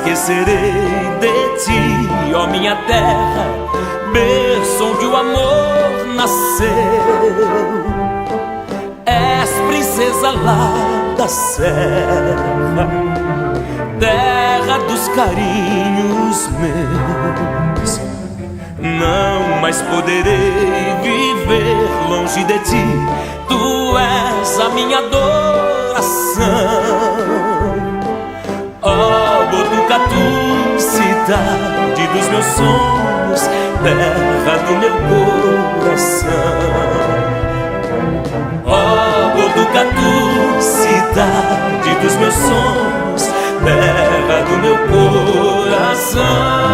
esquecerei de ti, ó minha terra, berço onde o amor nasceu. És princesa lá da serra, terra dos carinhos meus. Não mais poderei viver longe de ti, tu és a minha adoração. Ó Botucatu, cidade dos meus sonhos, terra do meu coração. Ó Botucatu, cidade dos meus sonhos, terra do meu coração.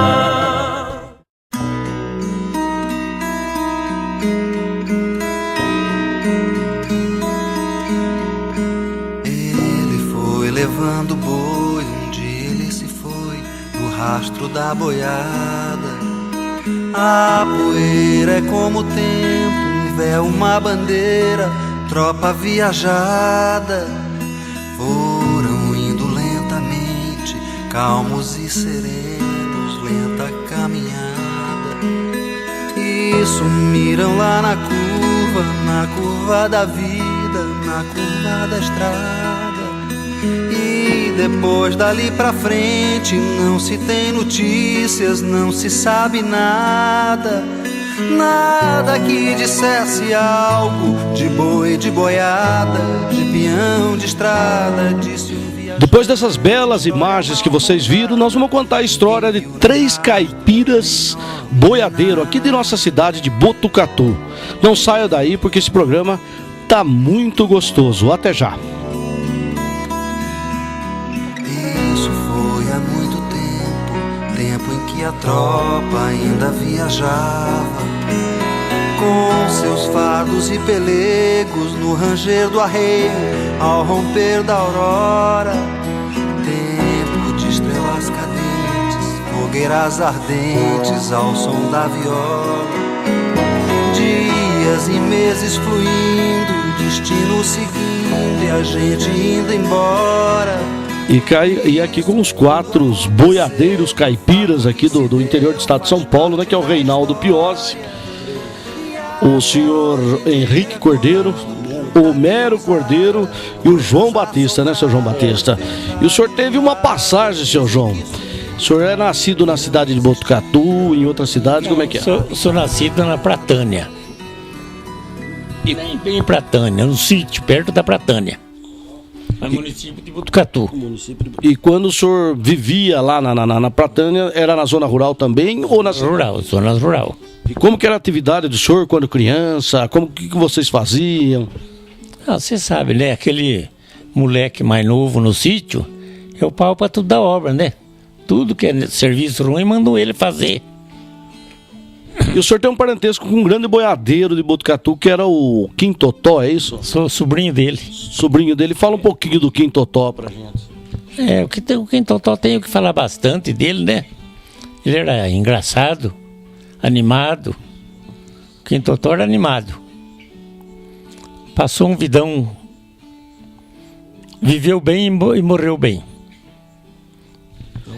Levando boi, um dia ele se foi no rastro da boiada. A poeira é como o tempo, um véu, uma bandeira, tropa viajada. Foram indo lentamente, calmos e serenos, lenta caminhada. E sumiram lá na curva da vida, na curva da estrada. E depois dali pra frente não se tem notícias, não se sabe nada. Nada que dissesse algo de boi, de boiada, de peão, de estrada, disse um viajante. Depois dessas belas imagens que vocês viram, nós vamos contar a história de 3 caipiras boiadeiro aqui de nossa cidade de Botucatu. Não saia daí porque esse programa tá muito gostoso. Até já. A tropa ainda viajava com seus fardos e pelegos no ranger do arreio ao romper da aurora. Tempo de estrelas cadentes, fogueiras ardentes ao som da viola. Dias e meses fluindo, destino seguindo e a gente indo embora. E aqui com os 4 boiadeiros caipiras aqui do interior do estado de São Paulo, né, que é o Reinaldo Piozzi, o senhor Henrique Cordeiro, o Mero Cordeiro e o João Batista, né, seu João Batista? E o senhor teve uma passagem, seu João. O senhor é nascido na cidade de Botucatu, em outra cidade, como é que é? Sou nascido na Pratânia. Bem em Pratânia, no sítio, perto da Pratânia. No município de Botucatu. E quando o senhor vivia lá na Pratânia, era na zona rural também? Ou na rural, zona rural. E como que era a atividade do senhor quando criança? Como que vocês faziam? Você sabe, né? Aquele moleque mais novo no sítio é o pau para tudo da obra, né? Tudo que é serviço ruim, mandou ele fazer. E o senhor tem um parentesco com um grande boiadeiro de Botucatu, que era o Kim Totó, é isso? Sou sobrinho dele. Sobrinho dele. Fala um pouquinho do Kim Totó pra gente. O Kim Totó tem que falar bastante dele, né? Ele era engraçado, animado. O Kim Totó era animado. Passou um vidão, viveu bem e morreu bem.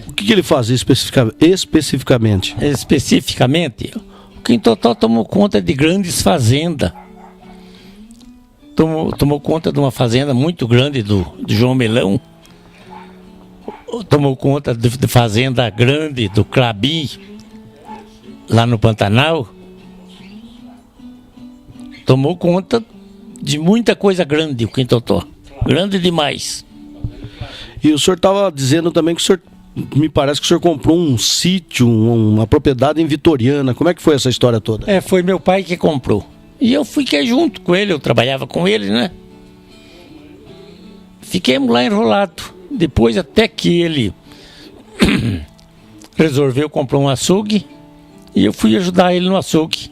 O que ele fazia especificamente? Especificamente, o Kim Totó tomou conta de grandes fazendas. Tomou conta de uma fazenda muito grande do João Melão. Tomou conta de fazenda grande do Clabim, lá no Pantanal. Tomou conta de muita coisa grande, o Kim Totó. Grande demais. E o senhor estava dizendo também que o senhor, me parece que o senhor comprou um sítio, uma propriedade em Vitoriana. Como é que foi essa história toda? Foi meu pai que comprou. E eu fiquei junto com ele, eu trabalhava com ele, né? Fiquemos lá enrolado. Depois até que ele resolveu comprar um açougue e eu fui ajudar ele no açougue.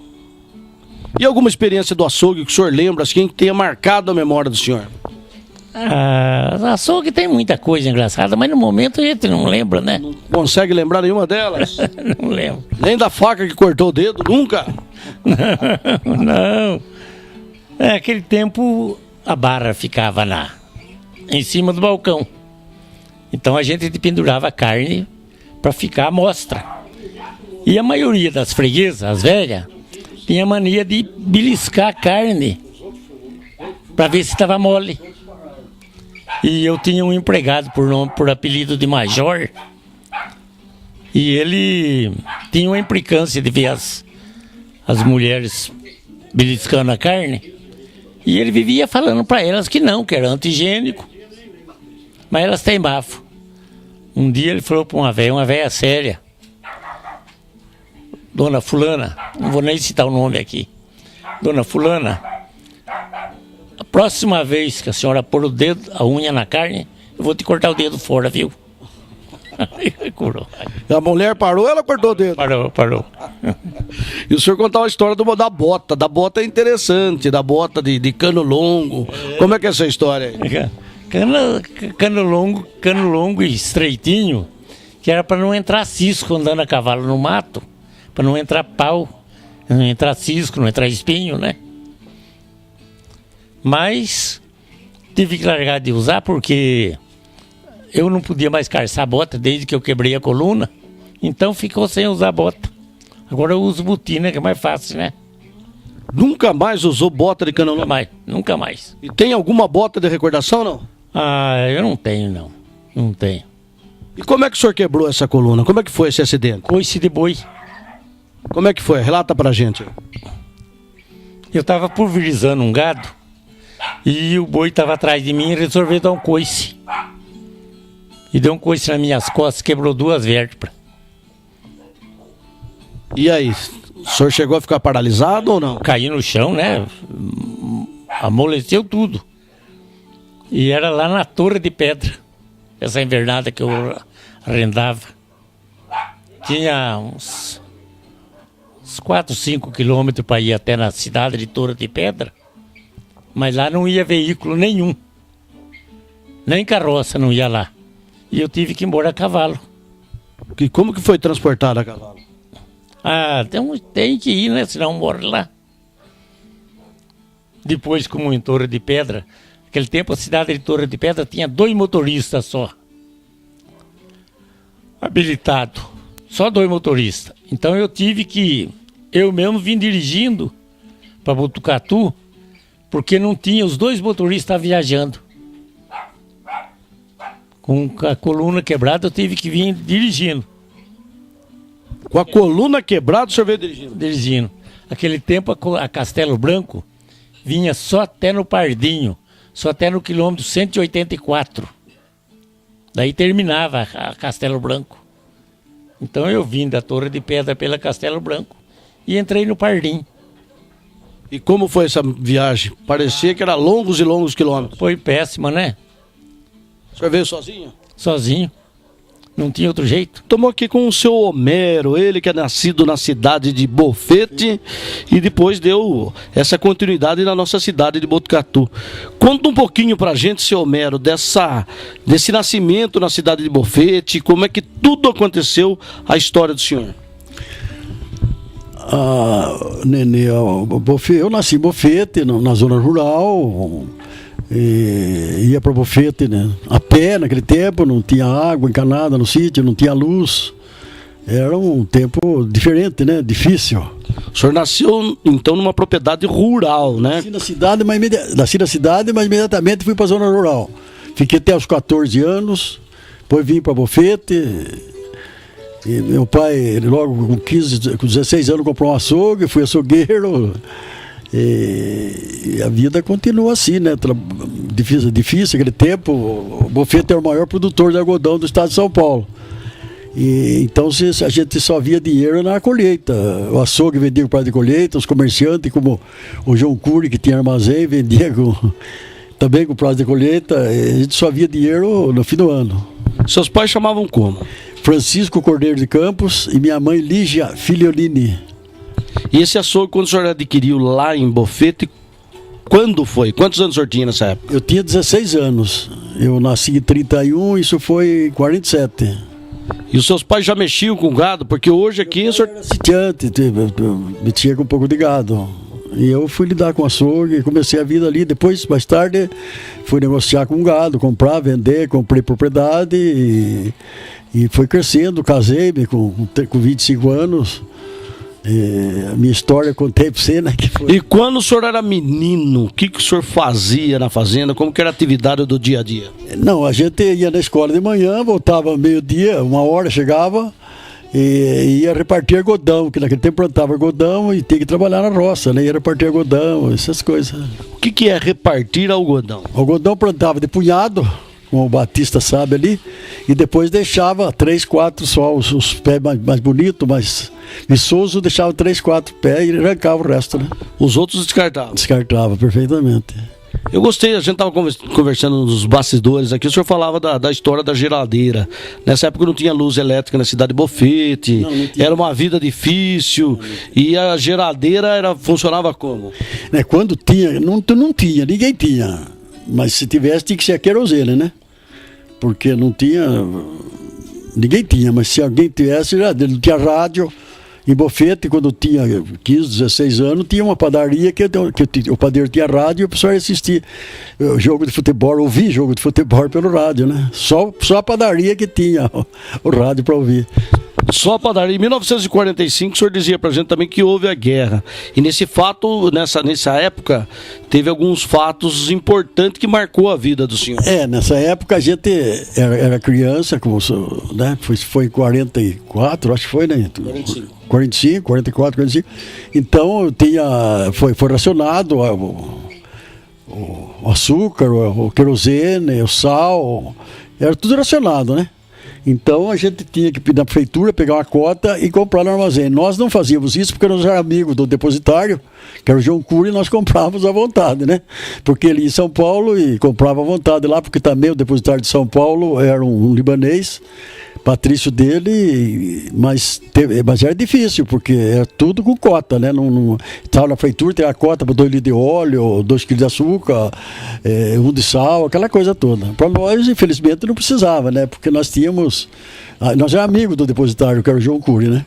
E alguma experiência do açougue que o senhor lembra, assim, que tenha marcado a memória do senhor? Açougue tem muita coisa engraçada, mas no momento a gente não lembra, né? Não consegue lembrar nenhuma delas? Não lembro. Nem da faca que cortou o dedo? Nunca? Não. Naquele tempo a barra ficava em cima do balcão. Então a gente pendurava a carne para ficar à mostra. E a maioria das freguesas, as velhas, tinha mania de beliscar a carne para ver se estava mole. E eu tinha um empregado por apelido de Major, e ele tinha uma implicância de ver as mulheres beliscando a carne, e ele vivia falando para elas que não, que era anti-higiênico, mas elas teimavam. Um dia ele falou para uma velha séria, Dona Fulana, não vou nem citar o nome aqui, Dona Fulana, a próxima vez que a senhora pôr o dedo, a unha na carne, eu vou te cortar o dedo fora, viu? A mulher parou, ela cortou o dedo? Parou. E o senhor contar uma história da bota. Da bota é interessante, da bota de cano longo. Como é que é essa história aí? Cano longo e estreitinho, que era para não entrar cisco andando a cavalo no mato, para não entrar pau, não entrar cisco, não entrar espinho, né? Mas tive que largar de usar porque eu não podia mais calçar bota desde que eu quebrei a coluna, então ficou sem usar bota. Agora eu uso botina, que é mais fácil, né? Nunca mais usou bota de cano longo? Nunca mais. E tem alguma bota de recordação, não? Eu não tenho, não tenho. E como é que o senhor quebrou essa coluna? Como é que foi esse acidente? Coice de boi. Como é que foi? Relata pra gente. Eu estava pulverizando um gado e o boi estava atrás de mim e resolveu dar um coice. E deu um coice nas minhas costas, quebrou 2 vértebras. E aí, o senhor chegou a ficar paralisado ou não? Caí no chão, né? Amoleceu tudo. E era lá na Torre de Pedra, essa invernada que eu arrendava. Tinha uns 4, 5 quilômetros para ir até na cidade de Torre de Pedra, mas lá não ia veículo nenhum. Nem carroça não ia lá. E eu tive que ir embora a cavalo. E como que foi transportado a cavalo? Tem que ir, né? Senão morre lá. Depois, como em Torre de Pedra, naquele tempo a cidade de Torre de Pedra tinha 2 motoristas só. Habilitado. Só 2 motoristas. Então eu mesmo vim dirigindo para Botucatu, porque não tinha, os 2 motoristas viajando. Com a coluna quebrada eu tive que vir dirigindo. Com a coluna quebrada o senhor veio dirigindo? Dirigindo. Aquele tempo a Castelo Branco vinha só até no Pardinho, só até no quilômetro 184. Daí terminava a Castelo Branco. Então eu vim da Torre de Pedra pela Castelo Branco e entrei no Pardinho. E como foi essa viagem? Parecia que era longos e longos quilômetros. Foi péssima, né? O senhor veio sozinho? Sozinho. Não tinha outro jeito. Estamos aqui com o seu Homero, ele que é nascido na cidade de Bofete e depois deu essa continuidade na nossa cidade de Botucatu. Conta um pouquinho pra gente, seu Homero, desse nascimento na cidade de Bofete, como é que tudo aconteceu, a história do senhor. Nenê, eu nasci em Bofete, na zona rural. Ia para Bofete, né? A pé naquele tempo, não tinha água encanada no sítio, não tinha luz. Era um tempo diferente, né? Difícil. O senhor nasceu então numa propriedade rural, né? Nasci na cidade, mas imediatamente fui para a zona rural. Fiquei até os 14 anos, depois vim para Bofete. E meu pai, logo com 16 anos, comprou um açougue, fui açougueiro. E a vida continua assim, né? Difícil aquele tempo. O Bofete é o maior produtor de algodão do estado de São Paulo. E então a gente só via dinheiro na colheita. O açougue vendia com prazo de colheita, os comerciantes, como o João Cury, que tinha armazém, vendia também com prazo de colheita. A gente só via dinheiro no fim do ano. Seus pais chamavam como? Francisco Cordeiro de Campos e minha mãe Lígia Filiolini. E esse açougue, quando o senhor adquiriu lá em Bofete, quando foi? Quantos anos o senhor tinha nessa época? Eu tinha 16 anos. Eu nasci em 31, isso foi em 47. E os seus pais já mexiam com gado? Porque hoje aqui o senhor... Eu era sitiante, mexia com um pouco de gado. E eu fui lidar com açougue e comecei a vida ali. Depois, mais tarde, fui negociar com gado, comprar, vender, comprei propriedade e foi crescendo. Casei-me com 25 anos. A minha história eu contei para você, né? Que foi... E quando o senhor era menino, o que o senhor fazia na fazenda? Como que era a atividade do dia a dia? Não, a gente ia na escola de manhã, voltava meio-dia, 1h chegava e ia repartir algodão, que naquele tempo plantava algodão e tinha que trabalhar na roça, né? Ia repartir algodão, essas coisas. O que é repartir algodão? O algodão plantava de punhado, como o Batista sabe ali, e depois deixava 3, 4 só, os pés mais bonitos, mais viçosos, deixava 3, 4 pés e arrancava o resto, né? Os outros descartavam? Descartava, perfeitamente. Eu gostei, a gente estava conversando nos bastidores aqui, o senhor falava da história da geladeira. Nessa época não tinha luz elétrica na cidade de Bofete, não era uma vida difícil, e a geladeira funcionava como? Quando tinha, não tinha, ninguém tinha. Mas se tivesse, tinha que ser a querosene, né? Porque não tinha... Ninguém tinha, mas se alguém tivesse, já tinha rádio. Em Bofete, quando tinha 15, 16 anos, tinha uma padaria que o padeiro tinha rádio e o pessoal ia assistir jogo de futebol, ouvir jogo de futebol pelo rádio, né? Só a padaria que tinha o rádio para ouvir. Só a padaria. Em 1945, o senhor dizia pra gente também que houve a guerra. E nesse fato, nessa época, teve alguns fatos importantes que marcou a vida do senhor. Nessa época a gente era criança, né? Foi em 44, acho que foi, né? 45, 44, 45. Então foi racionado o açúcar, o querosene, o sal, era tudo racionado, né? Então a gente tinha que ir na prefeitura, pegar uma cota e comprar no armazém. Nós não fazíamos isso porque nós éramos amigos do depositário, que era o João Cury, e nós comprávamos à vontade, né? Porque ele ia em São Paulo e comprava à vontade lá, porque também o depositário de São Paulo era um libanês, patrício dele, mas era difícil, porque era tudo com cota, né? Estava na prefeitura, tem a cota para 2 litros de óleo, 2 quilos de açúcar, 1 de sal, aquela coisa toda. Para nós, infelizmente, não precisava, né? Porque nós éramos amigos do depositário, que era o João Cury, né?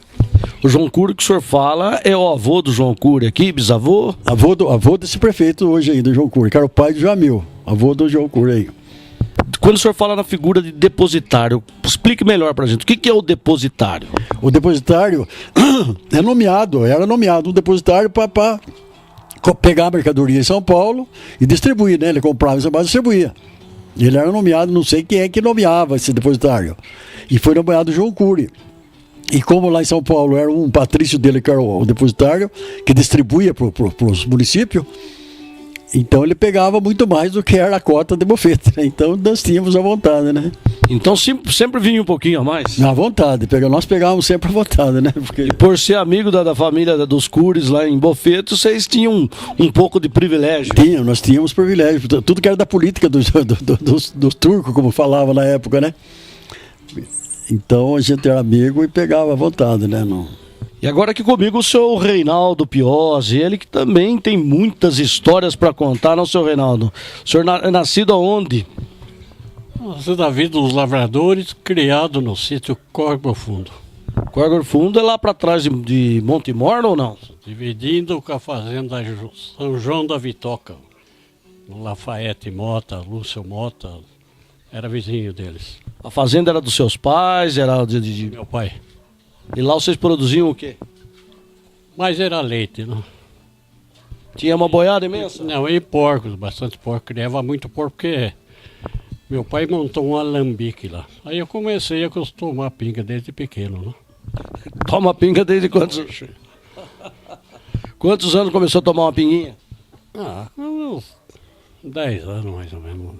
O João Cury que o senhor fala é o avô do João Cury aqui, bisavô? Avô desse prefeito hoje aí, do João Cury, que era o pai do Jamil, avô do João Cury aí. Quando o senhor fala na figura de depositário, explique melhor pra gente, o que é o depositário? O depositário era nomeado um depositário para pegar a mercadoria em São Paulo e distribuir, né? Ele comprava em São Paulo e distribuía. Ele era nomeado, não sei quem é que nomeava esse depositário. E foi nomeado João Cury. E como lá em São Paulo era um patrício dele, que era o depositário, que distribuía para os municípios, então ele pegava muito mais do que era a cota de Bofete, né? Então nós tínhamos à vontade, né? Então sempre vinha um pouquinho a mais? À vontade, nós pegávamos sempre à vontade, né? Porque... E por ser amigo da família dos Curies lá em Bofete, vocês tinham um pouco de privilégio? Nós tínhamos privilégio, tudo que era da política dos turcos, como falava na época, né? Então a gente era amigo e pegava à vontade, né? E agora aqui comigo o seu Reinaldo Piozzi, ele que também tem muitas histórias para contar, não, seu Reinaldo? O senhor é nascido aonde? Nascido da vida dos lavradores, criado no sítio Córrego Fundo. Córrego Fundo é lá para trás de Montemor ou não? Dividindo com a fazenda São João da Vitoca. O Lafayette Mota, Lúcio Mota, era vizinho deles. A fazenda era dos seus pais, era de... Meu pai. E lá vocês produziam o quê? Mas era leite, não? Tinha uma boiada imensa? Não, e porcos, bastante porco. Criava muito porco porque meu pai montou um alambique lá. Aí eu comecei a acostumar pinga desde pequeno, né? Toma pinga desde quantos anos? Quantos anos começou a tomar uma pinguinha? Uns 10 anos mais ou menos.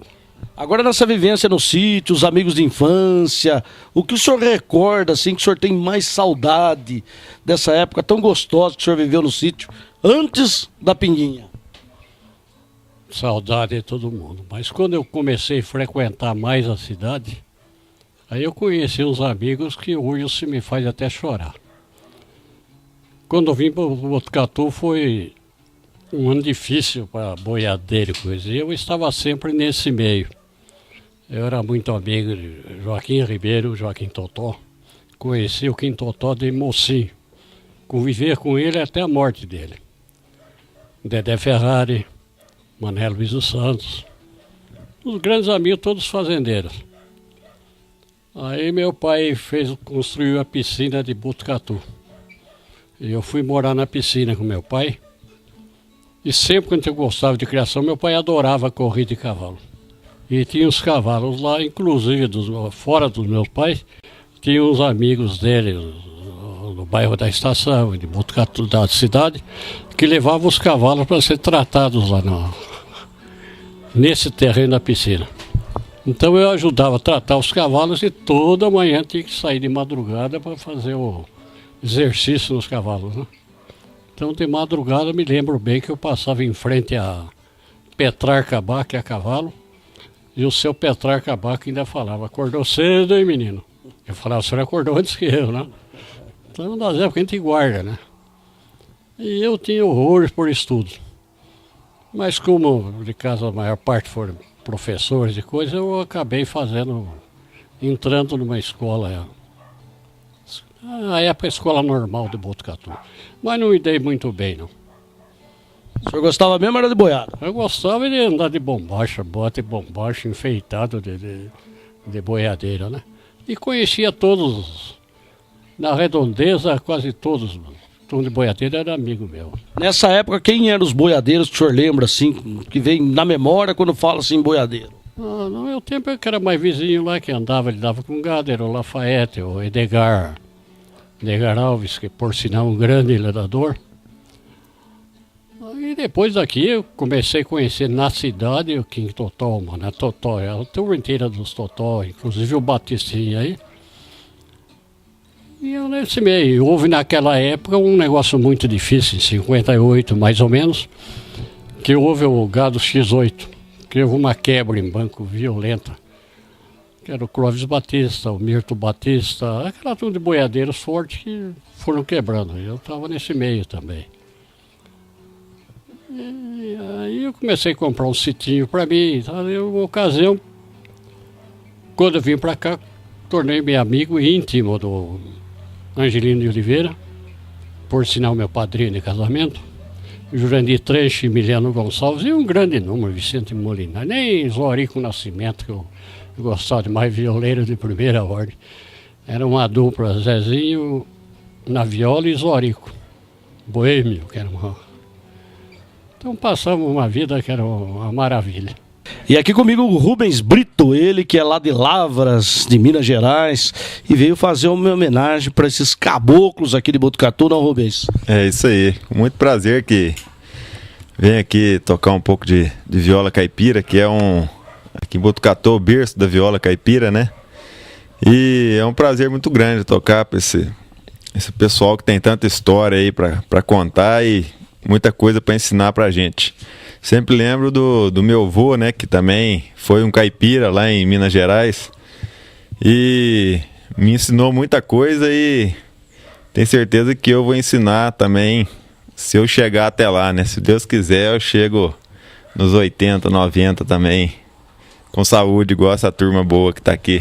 Agora nessa vivência no sítio, os amigos de infância, o que o senhor recorda, assim, que o senhor tem mais saudade dessa época tão gostosa que o senhor viveu no sítio, antes da pinguinha? Saudade de todo mundo, mas quando eu comecei a frequentar mais a cidade, aí eu conheci uns amigos que hoje se me faz até chorar. Quando eu vim para o Botucatu foi um ano difícil para boiadeiro e coisa, e eu estava sempre nesse meio. Eu era muito amigo de Joaquim Ribeiro, Joaquim Totó. Conheci o Kim Totó de mocinho. Conviver com ele até a morte dele. Dedé Ferrari, Manuel Luiz dos Santos, os grandes amigos, todos fazendeiros. Aí meu pai construiu a piscina de Botucatu. E eu fui morar na piscina com meu pai. E sempre quando eu gostava de criação, meu pai adorava corrida de cavalo. E tinha os cavalos lá, inclusive fora dos meus pais, tinha uns amigos dele no bairro da Estação, de Botucatu, da cidade, que levavam os cavalos para ser tratados lá nesse terreno da piscina. Então eu ajudava a tratar os cavalos e toda manhã tinha que sair de madrugada para fazer o exercício nos cavalos, né? Então de madrugada me lembro bem que eu passava em frente a Petrarca Bac, a cavalo, e o seu Petrarca Bac ainda falava: acordou cedo, hein, menino? Eu falava: o senhor acordou antes que eu, né? Então nas épocas a gente guarda, né? E eu tinha horrores por estudo. Mas como de casa a maior parte foram professores e coisas, eu acabei entrando numa escola, na época a escola normal de Botucatu. Mas não me dei muito bem, não. O senhor gostava mesmo era de boiada? Eu gostava de andar de bombacha, bota de bombacha, enfeitado de boiadeira, né? E conhecia todos, na redondeza, quase todos. De boiadeiro era amigo meu. Nessa época, quem eram os boiadeiros que o senhor lembra, assim, que vem na memória quando fala assim boiadeiro? No meu tempo eu era mais vizinho lá que andava, ele dava com gado, era o Lafayette, o Edgar Alves, que por sinal um grande ladrador. E depois daqui eu comecei a conhecer na cidade o King Totó, mano, a Totó, a turma inteira dos Totó, inclusive o Batistinha aí. E eu nesse meio, houve naquela época um negócio muito difícil, em 58 mais ou menos, que houve o gado X8, que houve uma quebra em banco violenta, que era o Clóvis Batista, o Mirto Batista, aquela turma de boiadeiros fortes que foram quebrando, eu estava nesse meio também. E aí eu comecei a comprar um sitinho para mim, tá? Uma ocasião, quando eu vim para cá, tornei-me amigo íntimo do Angelino de Oliveira, por sinal meu padrinho de casamento, Jurandir Treche, Emiliano Gonçalves e um grande número, Vicente Molinar, nem Zorico Nascimento, que eu gostava de mais violeiro de primeira ordem. Era uma dupla, Zezinho na viola e Zorico, boêmio, que era uma... Então passamos uma vida que era uma maravilha. E aqui comigo o Rubens Brito, ele que é lá de Lavras, de Minas Gerais, e veio fazer uma homenagem para esses caboclos aqui de Botucatu, não, Rubens? É isso aí, com muito prazer que venho aqui tocar um pouco de viola caipira, que é aqui em Botucatu, o berço da viola caipira, né? E é um prazer muito grande tocar para esse pessoal que tem tanta história aí para contar e muita coisa para ensinar pra gente. Sempre lembro do meu avô, né, que também foi um caipira lá em Minas Gerais e me ensinou muita coisa e tenho certeza que eu vou ensinar também se eu chegar até lá, né? Se Deus quiser eu chego nos 80, 90 também, com saúde, igual essa turma boa que tá aqui.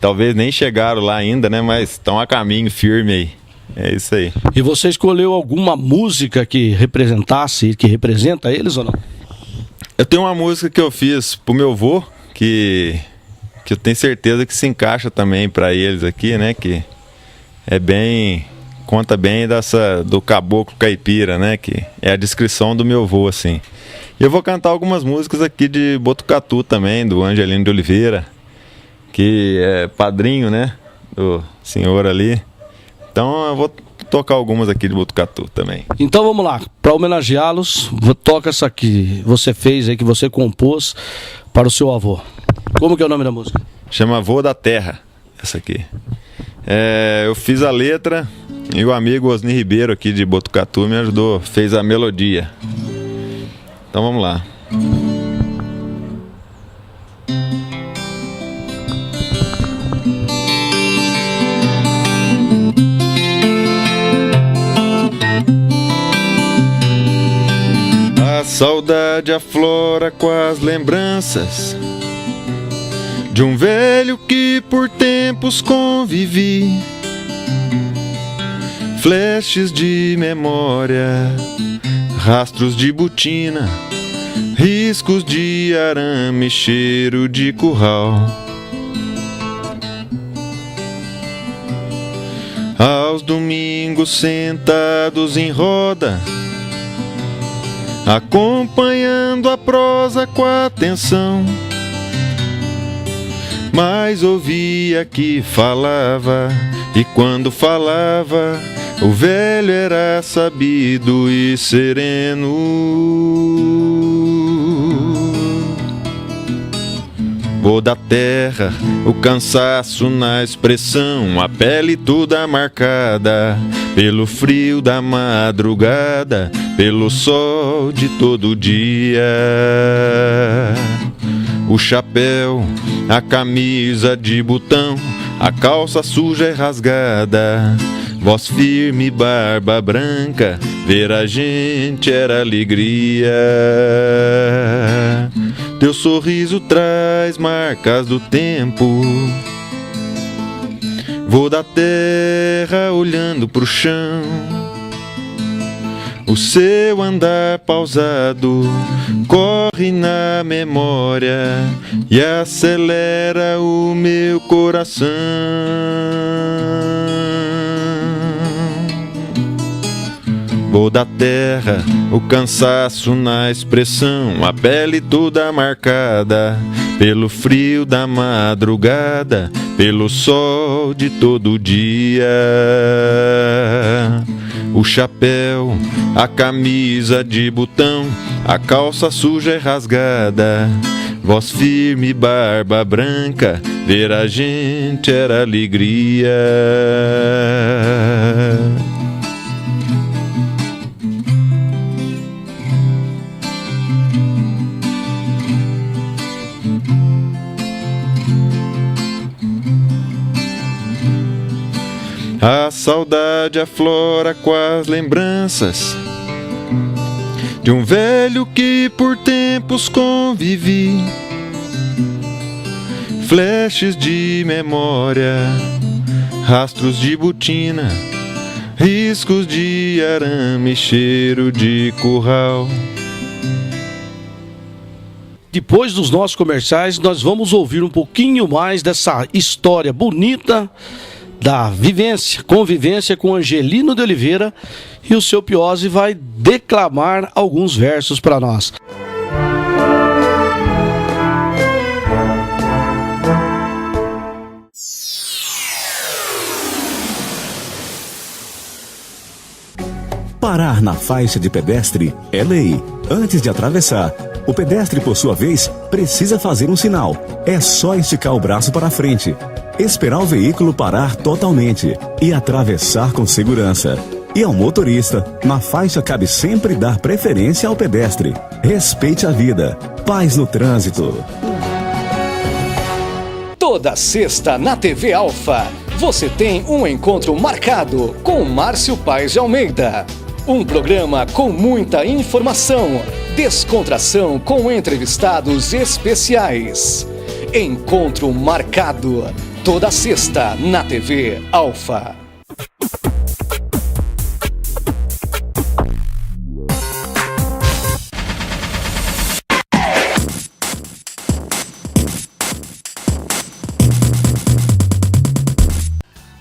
Talvez nem chegaram lá ainda, né, mas estão a caminho firme aí. É isso aí. E você escolheu alguma música que representasse, que representa eles ou não? Eu tenho uma música que eu fiz pro meu avô, que eu tenho certeza que se encaixa também para eles aqui, né? Que é bem... conta bem do caboclo caipira, né? Que é a descrição do meu avô, assim. E eu vou cantar algumas músicas aqui de Botucatu também, do Angelino de Oliveira, que é padrinho, né? Do senhor ali. Então eu vou tocar algumas aqui de Botucatu também. Então vamos lá, para homenageá-los, toca essa que você fez aí, que você compôs para o seu avô. Como que é o nome da música? Chama Avô da Terra, essa aqui. Eu fiz a letra e o amigo Osni Ribeiro aqui de Botucatu me ajudou, fez a melodia. Então vamos lá. A saudade aflora com as lembranças de um velho que por tempos convivi. Flashes de memória rastros de botina, riscos de arame, cheiro de curral. Aos domingos sentados em roda, acompanhando a prosa com atenção, mas ouvia que falava, e quando falava, o velho era sabido e sereno. Vou da terra, o cansaço na expressão, a pele toda marcada pelo frio da madrugada, pelo sol de todo dia. O chapéu, a camisa de botão, a calça suja e rasgada, voz firme, barba branca, ver a gente era alegria. Teu sorriso traz marcas do tempo. Vou da terra olhando pro chão, o seu andar pausado corre na memória e acelera o meu coração. Vou da terra, o cansaço na expressão, a pele toda marcada pelo frio da madrugada, pelo sol de todo dia. O chapéu, a camisa de botão, a calça suja e rasgada, voz firme, barba branca, ver a gente era alegria. A saudade aflora com as lembranças de um velho que por tempos convivi. Flashes de memória, rastros de botina, riscos de arame, cheiro de curral. Depois dos nossos comerciais, nós vamos ouvir um pouquinho mais dessa história bonita da convivência com Angelino de Oliveira, e o seu Piozzi vai declamar alguns versos para nós. Parar na faixa de pedestre é lei. Antes de atravessar, o pedestre, por sua vez, precisa fazer um sinal. É só esticar o braço para frente, esperar o veículo parar totalmente e atravessar com segurança. E ao motorista, na faixa cabe sempre dar preferência ao pedestre. Respeite a vida. Paz no trânsito. Toda sexta na TV Alfa, você tem um encontro marcado com Márcio Paes de Almeida. Um programa com muita informação, descontração com entrevistados especiais. Encontro marcado, toda sexta na TV Alfa.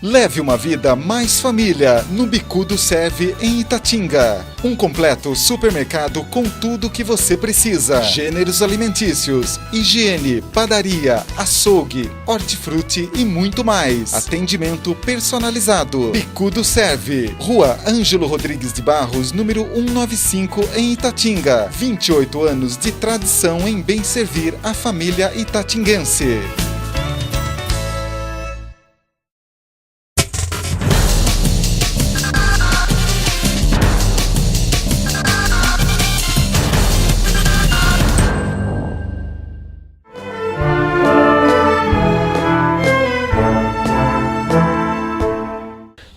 Leve uma vida mais família no Bicudo Serve em Itatinga. Um completo supermercado com tudo que você precisa. Gêneros alimentícios, higiene, padaria, açougue, hortifruti e muito mais. Atendimento personalizado. Bicudo Serve. Rua Ângelo Rodrigues de Barros, número 195 em Itatinga. 28 anos de tradição em bem servir a família itatinguense.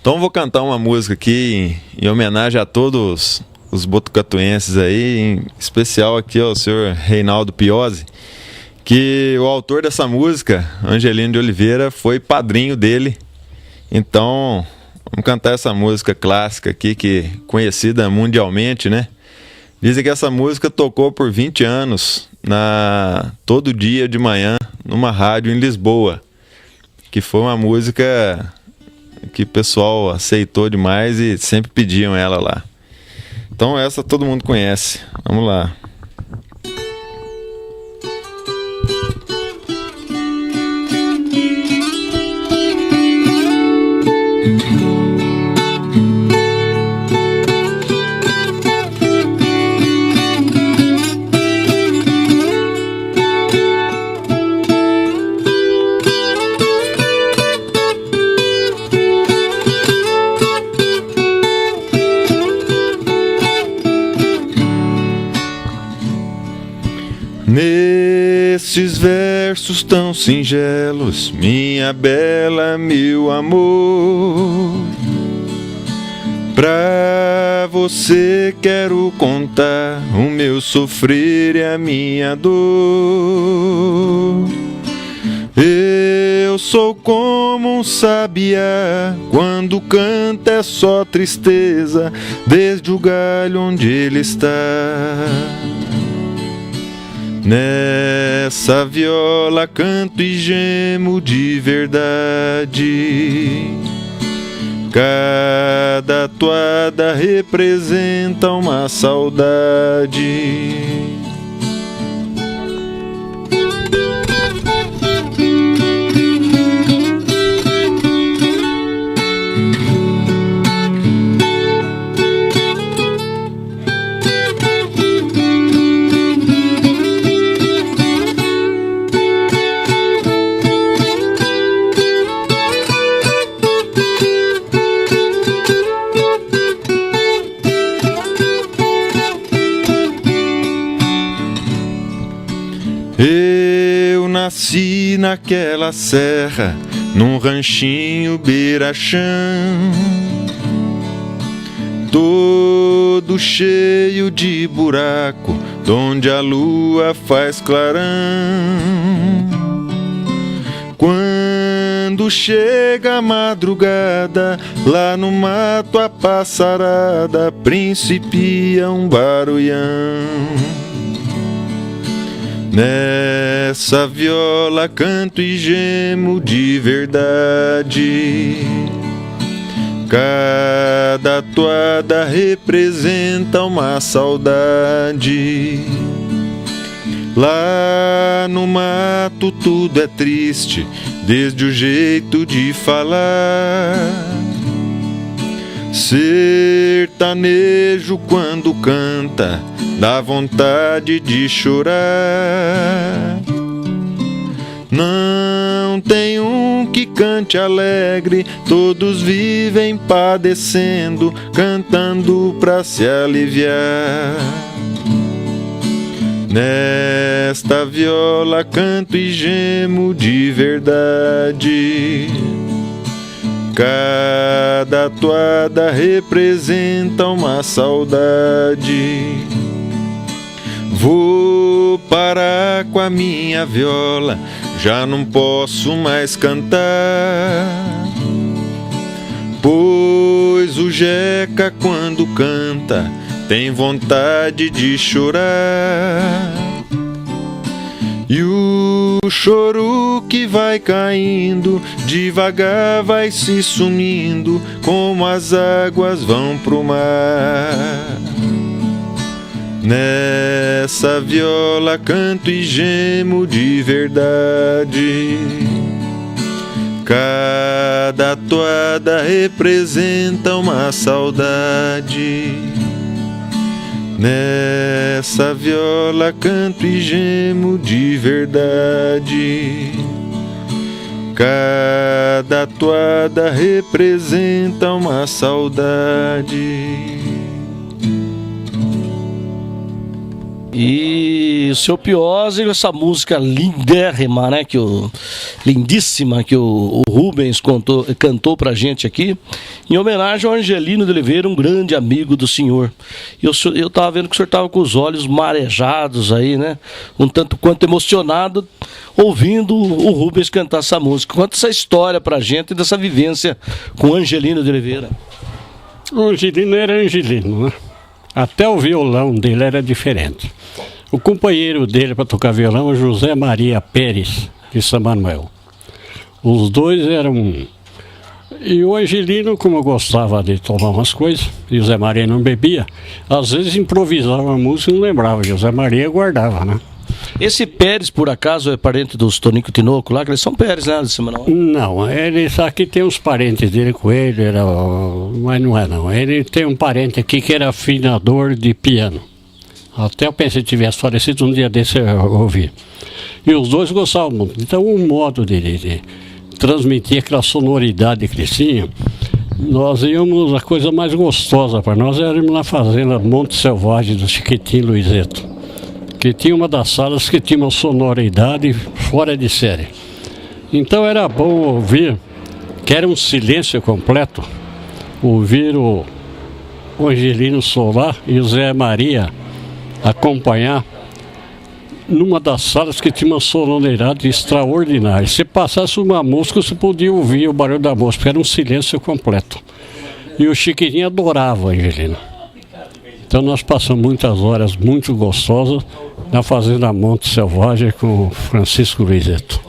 Então vou cantar uma música aqui em homenagem a todos os botucatuenses aí, em especial aqui ao senhor Reinaldo Piozzi, que o autor dessa música, Angelino de Oliveira, foi padrinho dele. Então vamos cantar essa música clássica aqui, que conhecida mundialmente, né? Dizem que essa música tocou por 20 anos todo dia de manhã numa rádio em Lisboa, que foi uma música que o pessoal aceitou demais e sempre pediam ela lá. Então essa todo mundo conhece. Vamos lá. Nesses versos tão singelos, minha bela, meu amor, pra você quero contar o meu sofrer e a minha dor. Eu sou como um sabiá, quando canta é só tristeza, desde o galho onde ele está. Nessa viola canto e gemo de verdade. Cada toada representa uma saudade. Eu nasci naquela serra, num ranchinho beira-chão, todo cheio de buraco, donde a lua faz clarão. Quando chega a madrugada, lá no mato a passarada principia um barulhão. Nessa viola canto e gemo de verdade. Cada toada representa uma saudade. Lá no mato tudo é triste, desde o jeito de falar. Sertanejo quando canta, dá vontade de chorar. Não tem um que cante alegre, todos vivem padecendo, cantando pra se aliviar. Nesta viola canto e gemo de verdade. Cada toada representa uma saudade. Vou parar com a minha viola, já não posso mais cantar, pois o Jeca quando canta tem vontade de chorar. E o choro que vai caindo, devagar vai se sumindo, como as águas vão pro mar. Nessa viola canto e gemo de verdade. Cada toada representa uma saudade. Nessa viola canto e gemo de verdade. Cada toada representa uma saudade. E o seu Piozzi, essa música lindérrima, né? Lindíssima que o Rubens cantou pra gente aqui, em homenagem ao Angelino de Oliveira, um grande amigo do senhor. Eu tava vendo que o senhor tava com os olhos marejados aí, né? Um tanto quanto emocionado, ouvindo o Rubens cantar essa música. Conta essa história pra gente dessa vivência com o Angelino de Oliveira. O Angelino era Angelino, né? Até o violão dele era diferente. O companheiro dele para tocar violão é José Maria Pérez, de São Manuel. Os dois eram... E o Angelino, como eu gostava de tomar umas coisas, e o Zé Maria não bebia, às vezes improvisava uma música e não lembrava, e o Zé Maria guardava, né? Esse Pérez, por acaso, é parente dos Tonico Tinoco lá, que eles são Pérez, né, de São Manuel? Não, eles aqui tem uns parentes dele com ele, mas não é não. Ele tem um parente aqui que era afinador de piano. Até eu pensei que tivesse falecido um dia desse eu ouvi. E os dois gostavam muito. Então um modo de transmitir aquela sonoridade que eles tinham, nós íamos, a coisa mais gostosa para nós era irmos na fazenda Monte Selvagem do Chiquitinho Luizeto, que tinha uma das salas que tinha uma sonoridade fora de série. Então era bom ouvir, que era um silêncio completo, ouvir o Angelino Solar e o Zé Maria acompanhar numa das salas que tinha uma sonoridade extraordinária. Se passasse uma música, você podia ouvir o barulho da música, porque era um silêncio completo. E o Chiquitinho adorava a Angelina. Então nós passamos muitas horas muito gostosas na Fazenda Monte Selvagem com o Francisco Luizeto.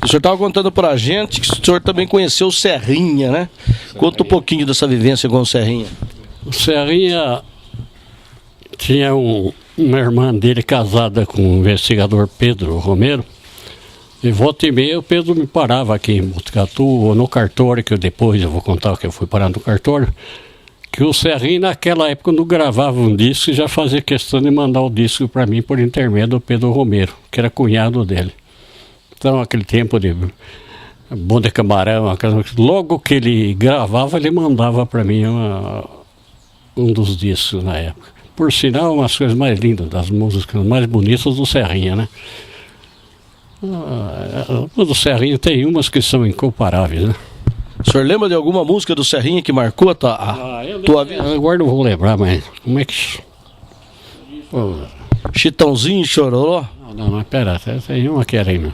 O senhor estava contando para a gente que o senhor também conheceu o Serrinha, né? Conta um pouquinho dessa vivência com o Serrinha. O Serrinha tinha uma irmã dele casada com o investigador Pedro Romero, e volta e meia o Pedro me parava aqui em Botucatu, ou no cartório, que depois eu vou contar que eu fui parar no cartório, que o Serrinha naquela época, quando gravava um disco, já fazia questão de mandar o disco para mim por intermédio do Pedro Romero, que era cunhado dele. Então aquele tempo de Bom de Camarão, logo que ele gravava, ele mandava para mim um dos discos na época. Por sinal, umas coisas mais lindas, das músicas mais bonitas do Serrinha, né? Do Serrinha tem umas que são incomparáveis, né? O senhor lembra de alguma música do Serrinha que marcou a tua vida? Agora não vou lembrar, mas como é que... Pô. Chitãozinho, Chororó? Não, mas pera, tem uma que era aí, meu.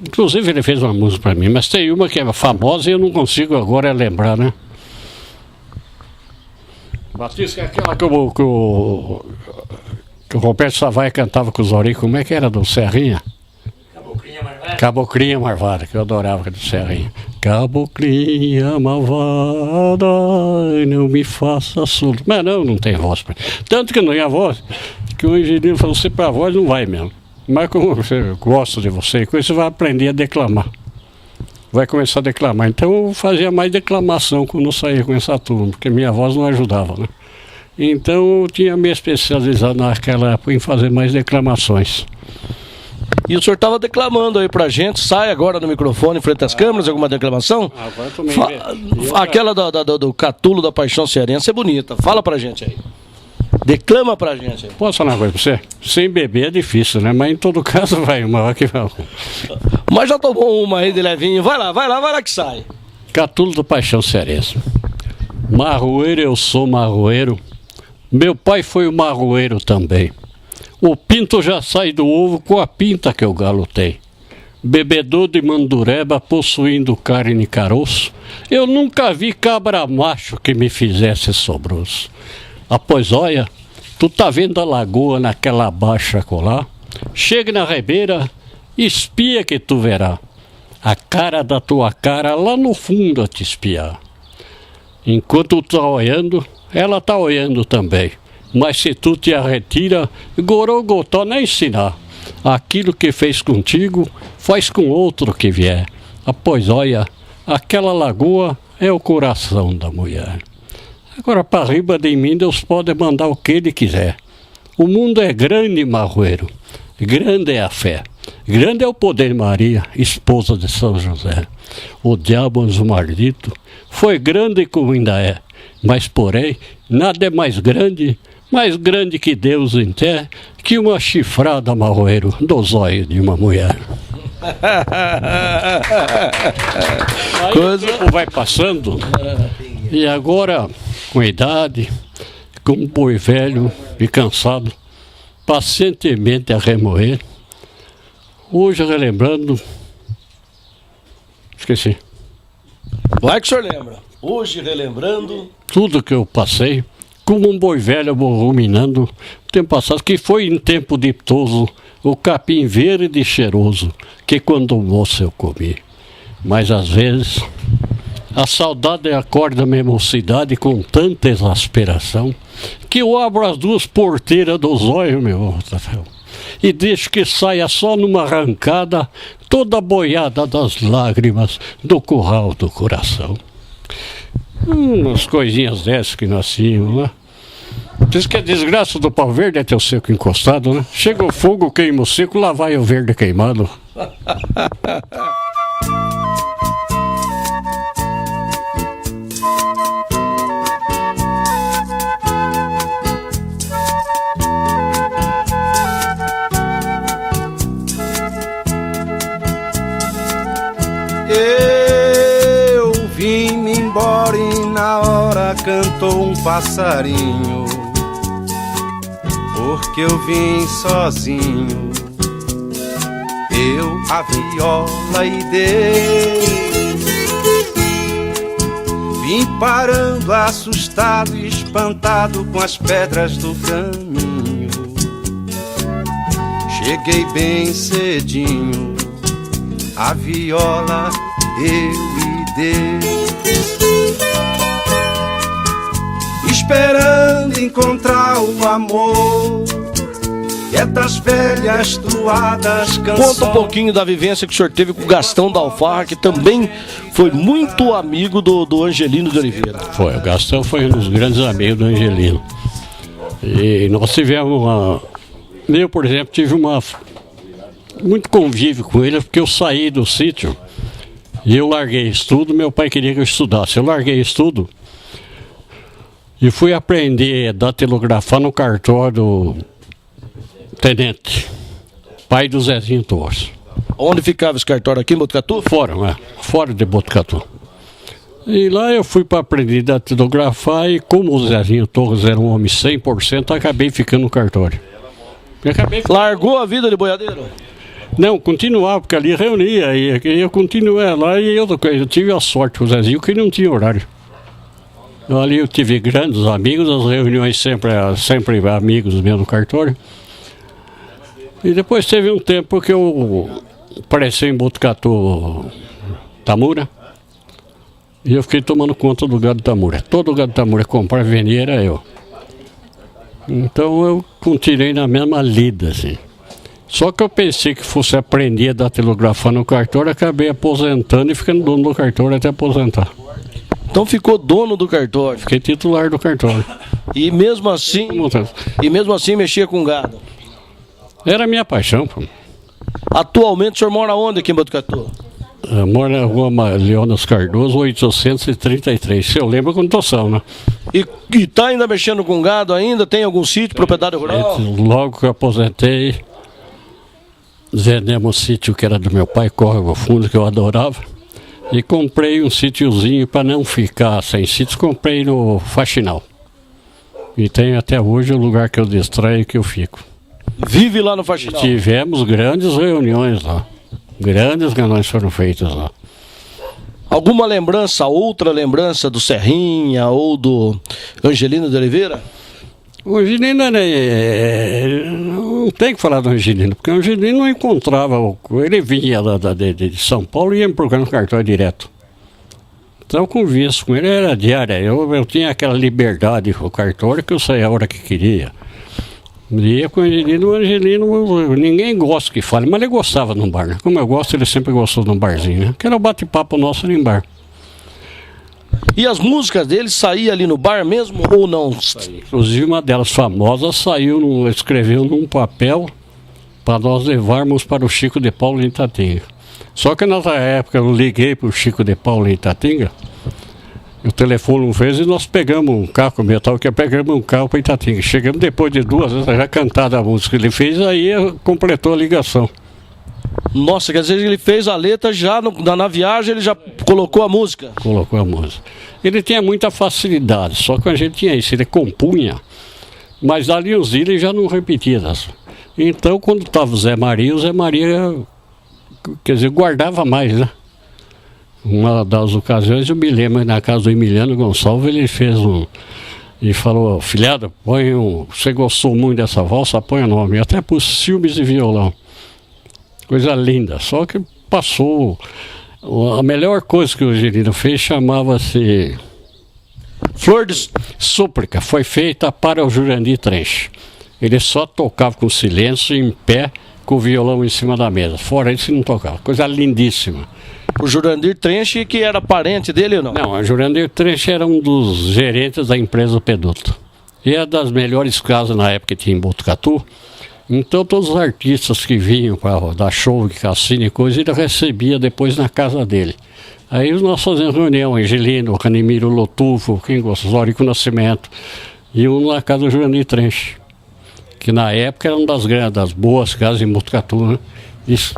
Inclusive ele fez uma música pra mim, mas tem uma que é famosa e eu não consigo agora lembrar, né? Batista, é aquela que o Roberto Savaia cantava com os Zori, como é que era do Serrinha? Caboclinha Marvada, que eu adorava do Serrinha. Caboclinha malvada, não me faça surdo. Mas não tem voz. Tanto que não tinha voz, que o Angelino falou, você pra voz não vai mesmo. Mas como você gosta de você, com isso você vai aprender a declamar. Vai começar a declamar. Então eu fazia mais declamação quando eu saía com essa turma, porque minha voz não ajudava, né? Então eu tinha me especializado naquela época em fazer mais declamações. E o senhor estava declamando aí pra gente, sai agora no microfone em frente às câmeras, alguma declamação? Agora também. Aquela do Catulo da Paixão Cearense é bonita, fala pra gente aí. Declama pra gente aí. Posso falar uma coisa pra você? Sem beber é difícil, né? Mas em todo caso vai uma hora que vai. Mas já tomou uma aí de levinho, vai lá que sai. Catulo da Paixão Cearense. Marroeiro, eu sou marroeiro. Meu pai foi o marroeiro também. O pinto já sai do ovo com a pinta que o galo tem. Bebedor de mandureba possuindo carne e caroço. Eu nunca vi cabra macho que me fizesse sobroso. Após olha, tu tá vendo a lagoa naquela baixa colar? Chega na ribeira, espia que tu verá. A cara da tua cara lá no fundo a te espiar. Enquanto tu tá olhando, ela tá olhando também. Mas se tu te arretira, gorogotó nem ensinar. Aquilo que fez contigo, faz com outro que vier. Após olha, aquela lagoa é o coração da mulher. Agora para riba de mim, Deus pode mandar o que Ele quiser. O mundo é grande, marroeiro. Grande é a fé. Grande é o poder de Maria, esposa de São José. O diabo, anjo maldito, foi grande como ainda é. Mas, porém, nada é mais grande que Deus em té, que uma chifrada, marroeiro, do zóio de uma mulher. Aí o tempo vai passando, e agora, com idade, como boi velho e cansado, pacientemente a remoer, hoje relembrando, esqueci. Vai que o senhor lembra. Hoje, relembrando tudo que eu passei, como um boi velho eu vou ruminando, tempo passado, que foi em tempo ditoso, o capim verde e cheiroso, que quando moço eu comi. Mas às vezes, a saudade acorda minha mocidade com tanta exasperação, que eu abro as duas porteiras dos olhos, meu Rafael, e deixo que saia só numa arrancada toda a boiada das lágrimas do curral do coração. Umas coisinhas dessas que nós tínhamos, né? Diz que a desgraça do pau verde é ter o seco encostado, né? Chega o fogo, queima o seco, lá vai o verde queimado. Eu vim-me embora e na hora cantou um passarinho, porque eu vim sozinho, eu a viola e dei. Vim parando assustado e espantado com as pedras do caminho. Cheguei bem cedinho, a viola eu lhe dei, esperando encontrar o amor, que é das velhas truadas canções. Conta um pouquinho da vivência que o senhor teve com o Gastão da Alfarra, que também foi muito amigo do Angelino de Oliveira. Foi, o Gastão foi um dos grandes amigos do Angelino. E nós tivemos eu, por exemplo, tive muito convívio com ele, porque eu saí do sítio e eu larguei estudo. Meu pai queria que eu estudasse, eu larguei estudo e fui aprender a datilografar no cartório do tenente, pai do Zezinho Torres. Onde ficava esse cartório? Aqui em Botucatu? Fora de Botucatu. E lá eu fui para aprender a datilografar, e como o Zezinho Torres era um homem 100%, acabei ficando no cartório. Largou a vida de boiadeiro? Não, continuava, porque ali reunia, e eu continuei lá, e eu tive a sorte com o Zezinho que não tinha horário. Ali eu tive grandes amigos, as reuniões sempre amigos mesmo no cartório. E depois teve um tempo que eu apareci em Botucatu, Tamura, e eu fiquei tomando conta do gado Tamura. Todo gado Tamura comprava e vendia era eu. Então eu continuei na mesma lida, assim. Só que eu pensei que fosse aprender a datilografar no cartório, acabei aposentando e ficando dono do cartório até aposentar. Então ficou dono do cartório? Fiquei titular do cartório. E mesmo assim mexia com gado? Era a minha paixão, pô. Atualmente o senhor mora onde aqui em Botucatu? Eu moro na rua Leonas Cardoso, 833. Se eu lembro a condição, né? E tá ainda mexendo com gado ainda? Tem algum sítio, propriedade rural? Logo que eu aposentei, vendemos um sítio que era do meu pai, Córrego Fundo, que eu adorava. E comprei um sítiozinho para não ficar sem sítio, comprei no Faxinal. E tenho até hoje o lugar que eu distraio e que eu fico. Vive lá no Faxinal? Tivemos grandes reuniões lá. Grandes reuniões foram feitas lá. Alguma lembrança, outra lembrança do Serrinha ou do Angelino de Oliveira? O Angelino não tem que falar do Angelino, porque o Angelino não encontrava. Ele vinha de São Paulo e ia me procurar no cartório direto. Então a conversa com ele era diária. Eu tinha aquela liberdade com o cartório que eu saía a hora que queria. Ia com o Angelino, ninguém gosta que fale, mas ele gostava num bar, né? Como eu gosto, ele sempre gostou de um barzinho, né? Que era o bate-papo nosso ali em bar. E as músicas dele saíam ali no bar mesmo ou não? Inclusive uma delas famosas escreveu num papel para nós levarmos para o Chico de Paulo em Itatinga. Só que nessa época eu liguei para o Chico de Paulo em Itatinga, o telefone não fez e nós pegamos um carro com metal, que pegamos um carro para Itatinga. Chegamos depois de 2 vezes já cantada a música que ele fez, aí completou a ligação. Nossa, quer dizer que ele fez a letra já na viagem, ele já colocou a música? Colocou a música. Ele tinha muita facilidade, só que a gente tinha isso, ele compunha, mas ali os ele já não repetia. Então quando estava o Zé Maria, quer dizer, guardava mais, né? Uma das ocasiões eu me lembro, na casa do Emiliano Gonçalves, ele fez e falou: filhada, você gostou muito dessa valsa, põe o nome. Até pus Ciúmes de Violão. Coisa linda. Só que passou. A melhor coisa que o Angelino fez chamava-se Flor de Súplica. Foi feita para o Jurandir Trench. Ele só tocava com silêncio, em pé, com o violão em cima da mesa. Fora isso, não tocava. Coisa lindíssima. O Jurandir Trench, que era parente dele ou não? Não, o Jurandir Trench era um dos gerentes da empresa Peduto. E é das melhores casas na época que tinha em Botucatu. Então todos os artistas que vinham para dar show, cassino e coisa, ele recebia depois na casa dele. Aí nós fazíamos reunião, Angelino, Canimiro Lotufo, Kingo Zórico Nascimento, e um na casa do Jurandir Trench, que na época era uma das boas casas em Botucatu, né? Isso.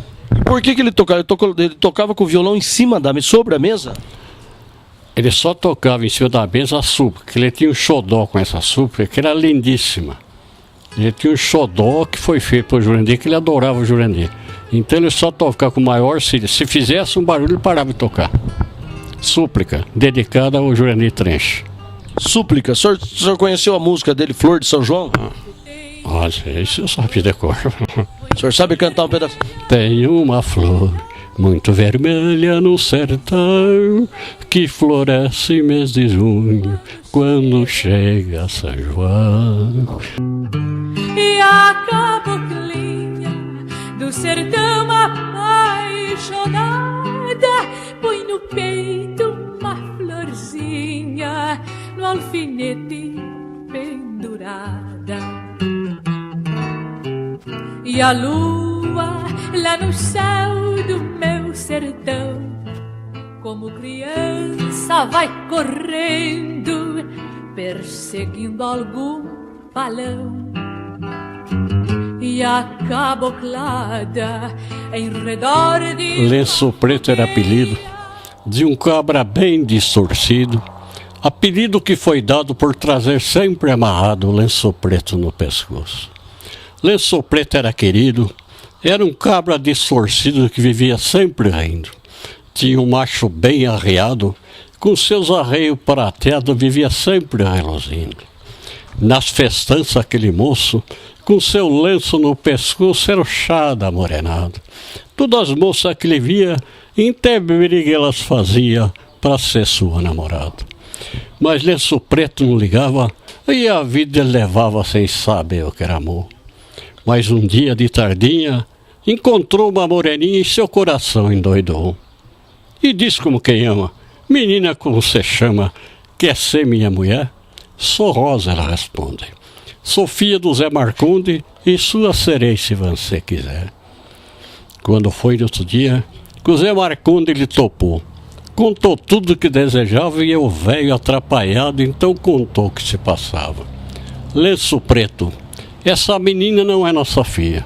Por que ele tocava? Ele tocava com o violão em cima da mesa, sobre a mesa? Ele só tocava em cima da mesa a súplica, que ele tinha um xodó com essa súplica, que era lindíssima. Ele tinha um xodó que foi feito para o Jurandir, que ele adorava o Jurandir. Então ele só tocava com o maior, se fizesse um barulho, ele parava de tocar. Súplica, dedicada ao Jurandir Trench. Súplica, o senhor conheceu a música dele, Flor de São João? Isso eu sabia de cor. O senhor sabe cantar um pedaço? Tem uma flor muito vermelha no sertão, que floresce mês de junho, quando chega São João. E a caboclinha do sertão apaixonada põe no peito uma florzinha no alfinete pendurada. E a lua lá no céu do meu sertão, como criança vai correndo, perseguindo algum balão. E a caboclada em redor de... Lenço Preto era apelido de um cabra bem distorcido, apelido que foi dado por trazer sempre amarrado o lenço preto no pescoço. Lenço Preto era querido, era um cabra distorcido que vivia sempre rindo. Tinha um macho bem arreado, com seus arreios prateados, vivia sempre reluzindo. Nas festanças aquele moço, com seu lenço no pescoço, era o chá da morenada. Todas as moças que ele via, até briga elas fazia para ser sua namorada. Mas Lenço Preto não ligava, e a vida ele levava sem saber o que era amor. Mas um dia de tardinha, encontrou uma moreninha e seu coração endoidou. E diz como quem ama: menina, como você chama, quer ser minha mulher? Sou Rosa, ela responde. Sou filha do Zé Marconde e sua serei se você quiser. Quando foi no outro dia, o Zé Marconde lhe topou. Contou tudo o que desejava e o velho atrapalhado então contou o que se passava. Lenço Preto, essa menina não é nossa filha.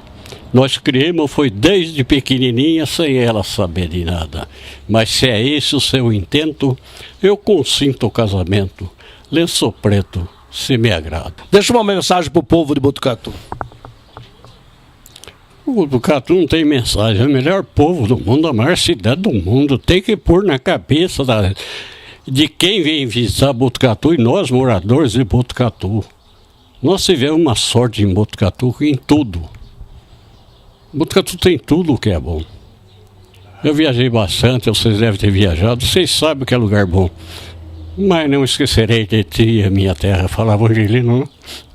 Nós criamos foi desde pequenininha sem ela saber de nada. Mas se é esse o seu intento, eu consinto o casamento. Lenço Preto, se me agrada. Deixa uma mensagem pro povo de Botucatu. O Botucatu não tem mensagem. É o melhor povo do mundo, a maior cidade do mundo. Tem que pôr na cabeça de quem vem visitar Botucatu e nós, moradores de Botucatu. Nós tivemos uma sorte em Botucatu em tudo. Botucatu tem tudo o que é bom. Eu viajei bastante, vocês devem ter viajado, vocês sabem o que é lugar bom. Mas não esquecerei de ti, a minha terra, falava Angelino.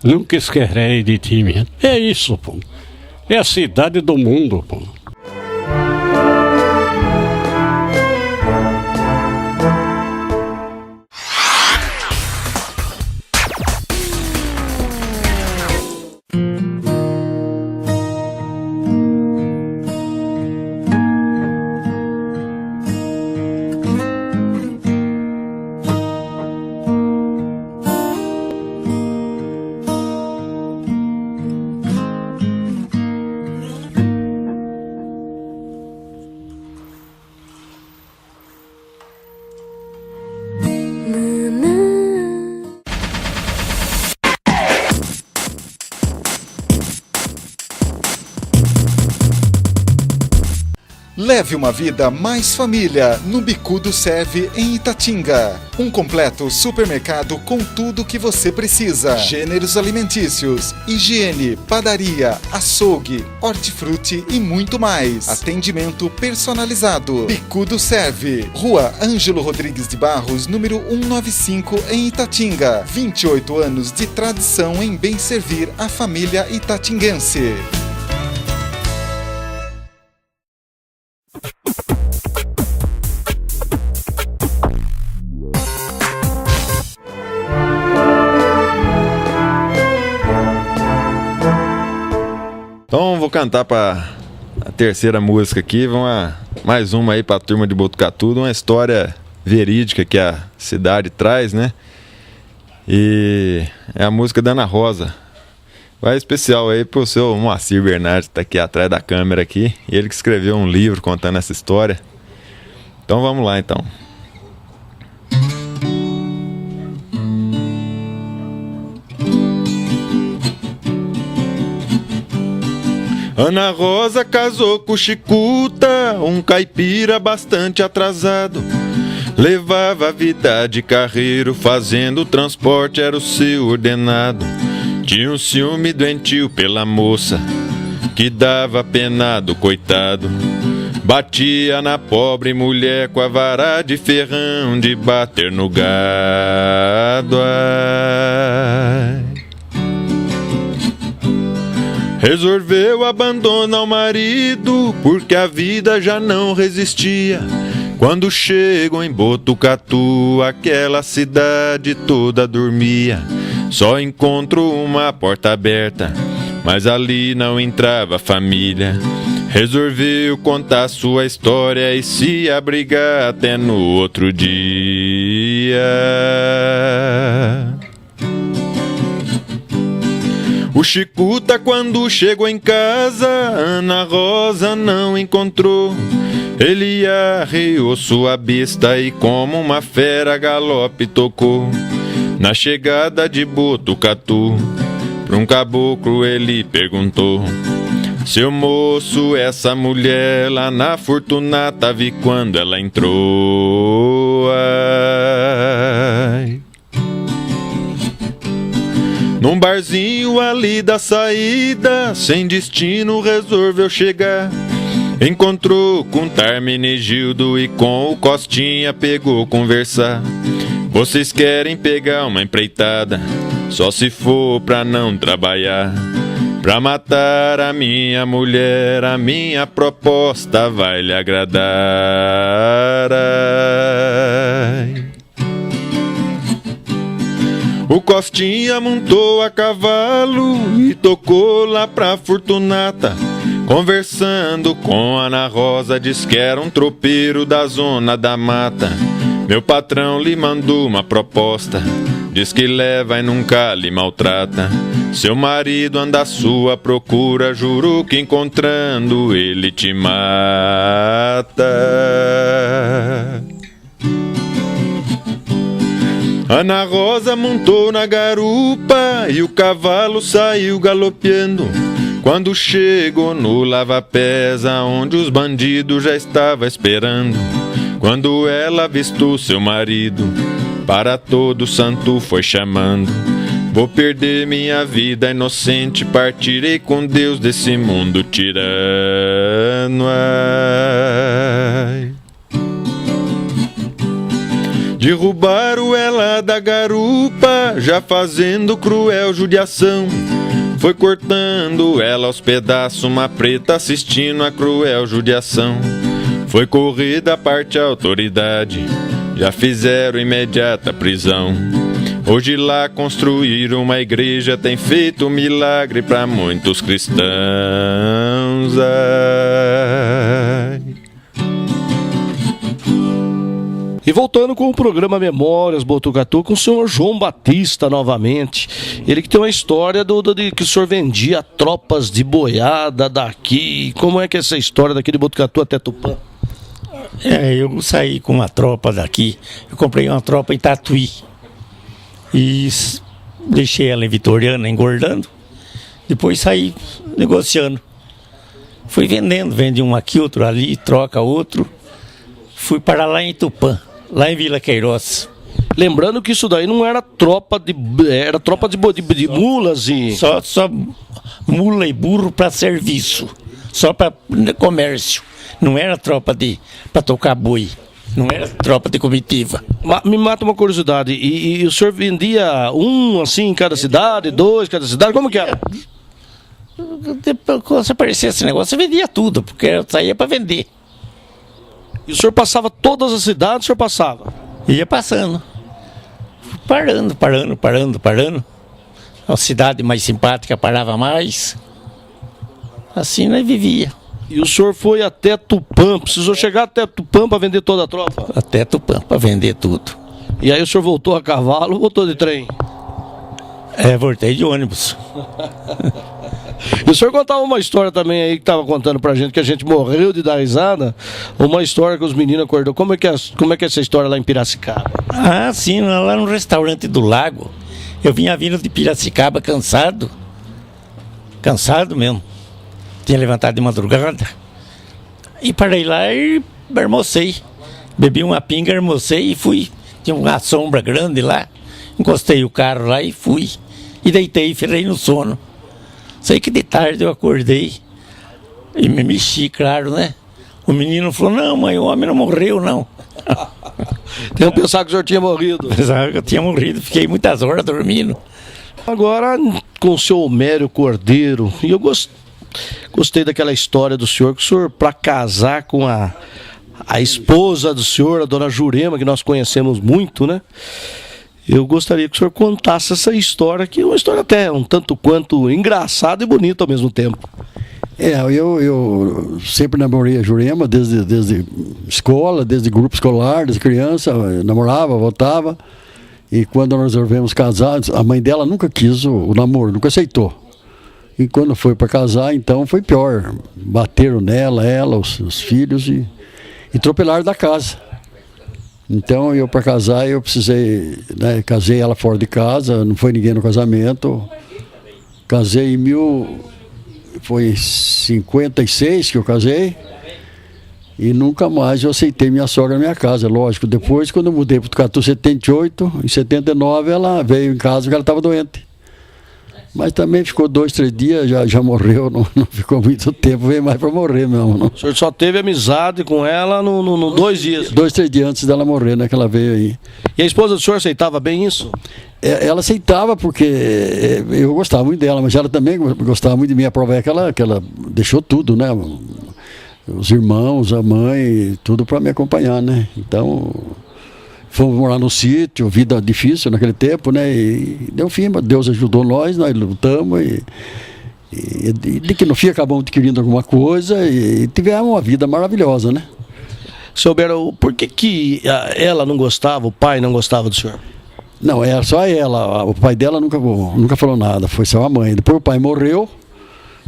Nunca esquecerei de ti, minha. É isso, pô. É a cidade do mundo, pô. Leve uma vida mais família no Bicudo Serve em Itatinga. Um completo supermercado com tudo que você precisa. Gêneros alimentícios, higiene, padaria, açougue, hortifruti e muito mais. Atendimento personalizado. Bicudo Serve. Rua Ângelo Rodrigues de Barros, número 195 em Itatinga. 28 anos de tradição em bem servir a família itatinguense. Então vou cantar para a terceira música aqui, mais uma aí para a turma de Botucatu, uma história verídica que a cidade traz, né? E é a música da Ana Rosa. Vai especial aí pro seu Moacir Bernardes, que tá aqui atrás da câmera aqui, ele que escreveu um livro contando essa história. Então vamos lá então. Ana Rosa casou com Chicuta, um caipira bastante atrasado. Levava a vida de carreiro, fazendo transporte, era o seu ordenado. Tinha um ciúme doentio pela moça, que dava penado, coitado. Batia na pobre mulher com a vara de ferrão de bater no gado. Ai. Resolveu abandonar o marido, porque a vida já não resistia. Quando chegou em Botucatu, aquela cidade toda dormia. Só encontrou uma porta aberta, mas ali não entrava a família. Resolveu contar sua história e se abrigar até no outro dia. O Chicuta, quando chegou em casa, Ana Rosa não encontrou. Ele arreou sua besta e como uma fera galope tocou. Na chegada de Botucatu, pra um caboclo ele perguntou: seu moço, essa mulher lá na Fortunata, vi quando ela entrou. Ai. Num barzinho ali da saída, sem destino resolveu chegar. Encontrou com Tarmenegildo e com o Costinha pegou conversar. Vocês querem pegar uma empreitada, só se for pra não trabalhar. Pra matar a minha mulher, a minha proposta vai lhe agradar. Ai. O Costinha montou a cavalo e tocou lá pra Fortunata. Conversando com Ana Rosa, diz que era um tropeiro da zona da mata. Meu patrão lhe mandou uma proposta, diz que leva e nunca lhe maltrata. Seu marido anda à sua procura, juro que encontrando ele te mata. Ana Rosa montou na garupa e o cavalo saiu galopeando. Quando chegou no lava-pés, onde os bandidos já estavam esperando. Quando ela avistou seu marido, para todo santo foi chamando. Vou perder minha vida inocente, partirei com Deus desse mundo tirano. Ai. Derrubaram ela da garupa, já fazendo cruel judiação. Foi cortando ela aos pedaços, uma preta assistindo a cruel judiação. Foi corrida a parte a autoridade, já fizeram imediata prisão. Hoje lá construíram uma igreja, tem feito um milagre pra muitos cristãos. Ai. E voltando com o programa Memórias Botucatu, com o senhor João Batista novamente. Ele que tem uma história de que o senhor vendia tropas de boiada daqui. Como é que é essa história daqui de Botucatu até Tupã? Eu saí com uma tropa daqui, eu comprei uma tropa em Tatuí. E deixei ela em Vitoriana engordando. Depois saí negociando. Fui vendendo, vende um aqui, outro ali, troca outro. Fui parar lá em Tupã, lá em Vila Queiroz. Lembrando que isso daí não era tropa de mulas e... Só mula e burro para serviço, só para comércio. Não era tropa para tocar boi, não era tropa de comitiva. Me mata uma curiosidade, e o senhor vendia um assim em cada cidade, dois em cada cidade, como que era? Quando você aparecia esse negócio, eu vendia tudo, porque eu saía para vender. E o senhor passava todas as cidades, o senhor passava? Ia passando. Parando. A cidade mais simpática parava mais. Assim nós vivia. E o senhor foi até Tupã, precisou chegar até Tupã para vender toda a tropa? Até Tupã, para vender tudo. E aí o senhor voltou a cavalo ou voltou de trem? Voltei de ônibus. E o senhor contava uma história também aí que estava contando pra gente, que a gente morreu de dar risada, uma história que os meninos acordou. Como é que é essa história lá em Piracicaba? Ah, sim, lá no restaurante do Lago. Eu vinha vindo de Piracicaba cansado mesmo. Tinha levantado de madrugada. E parei lá e almocei. Bebi uma pinga, almocei e fui. Tinha uma sombra grande lá. Encostei o carro lá e fui. E deitei e ferrei no sono. Sei que de tarde eu acordei e me mexi, claro, né? O menino falou, não, mãe, o homem não morreu, não. Eu pensava que o senhor tinha morrido. Pensava que eu tinha morrido, fiquei muitas horas dormindo. Agora, com o seu Homério Cordeiro, e eu gostei daquela história do senhor, que o senhor, para casar com a esposa do senhor, a dona Jurema, que nós conhecemos muito, né? Eu gostaria que o senhor contasse essa história, que é uma história até um tanto quanto engraçada e bonita ao mesmo tempo. Eu sempre namorei a Jurema, desde escola, desde grupo escolar, desde criança, namorava, voltava. E quando nós resolvemos casar, a mãe dela nunca quis o namoro, nunca aceitou. E quando foi para casar, então foi pior. Bateram nela, os filhos e atropelaram da casa. Então, para casar, eu precisei, né, casei ela fora de casa, não foi ninguém no casamento. Casei foi em 56 que eu casei, e nunca mais eu aceitei minha sogra na minha casa, lógico. Depois, quando eu mudei para o Tucatu, 78, em 79, ela veio em casa porque ela estava doente. Mas também ficou 2, 3 dias, já morreu, não ficou muito tempo, veio mais para morrer mesmo. Não. O senhor só teve amizade com ela no 2 dias? 2, 3 dias antes dela morrer, né, que ela veio aí. E a esposa do senhor aceitava bem isso? Ela aceitava porque eu gostava muito dela, mas ela também gostava muito de mim. A prova é que ela deixou tudo, né? Os irmãos, a mãe, tudo para me acompanhar, né? Então... fomos morar no sítio, vida difícil naquele tempo, né? E deu fim, Deus ajudou nós lutamos e de que no fim acabamos adquirindo alguma coisa e tivemos uma vida maravilhosa, né? Seu Bero, por que ela não gostava, o pai não gostava do senhor? Não, era só ela, o pai dela nunca falou nada, foi só a mãe. Depois o pai morreu.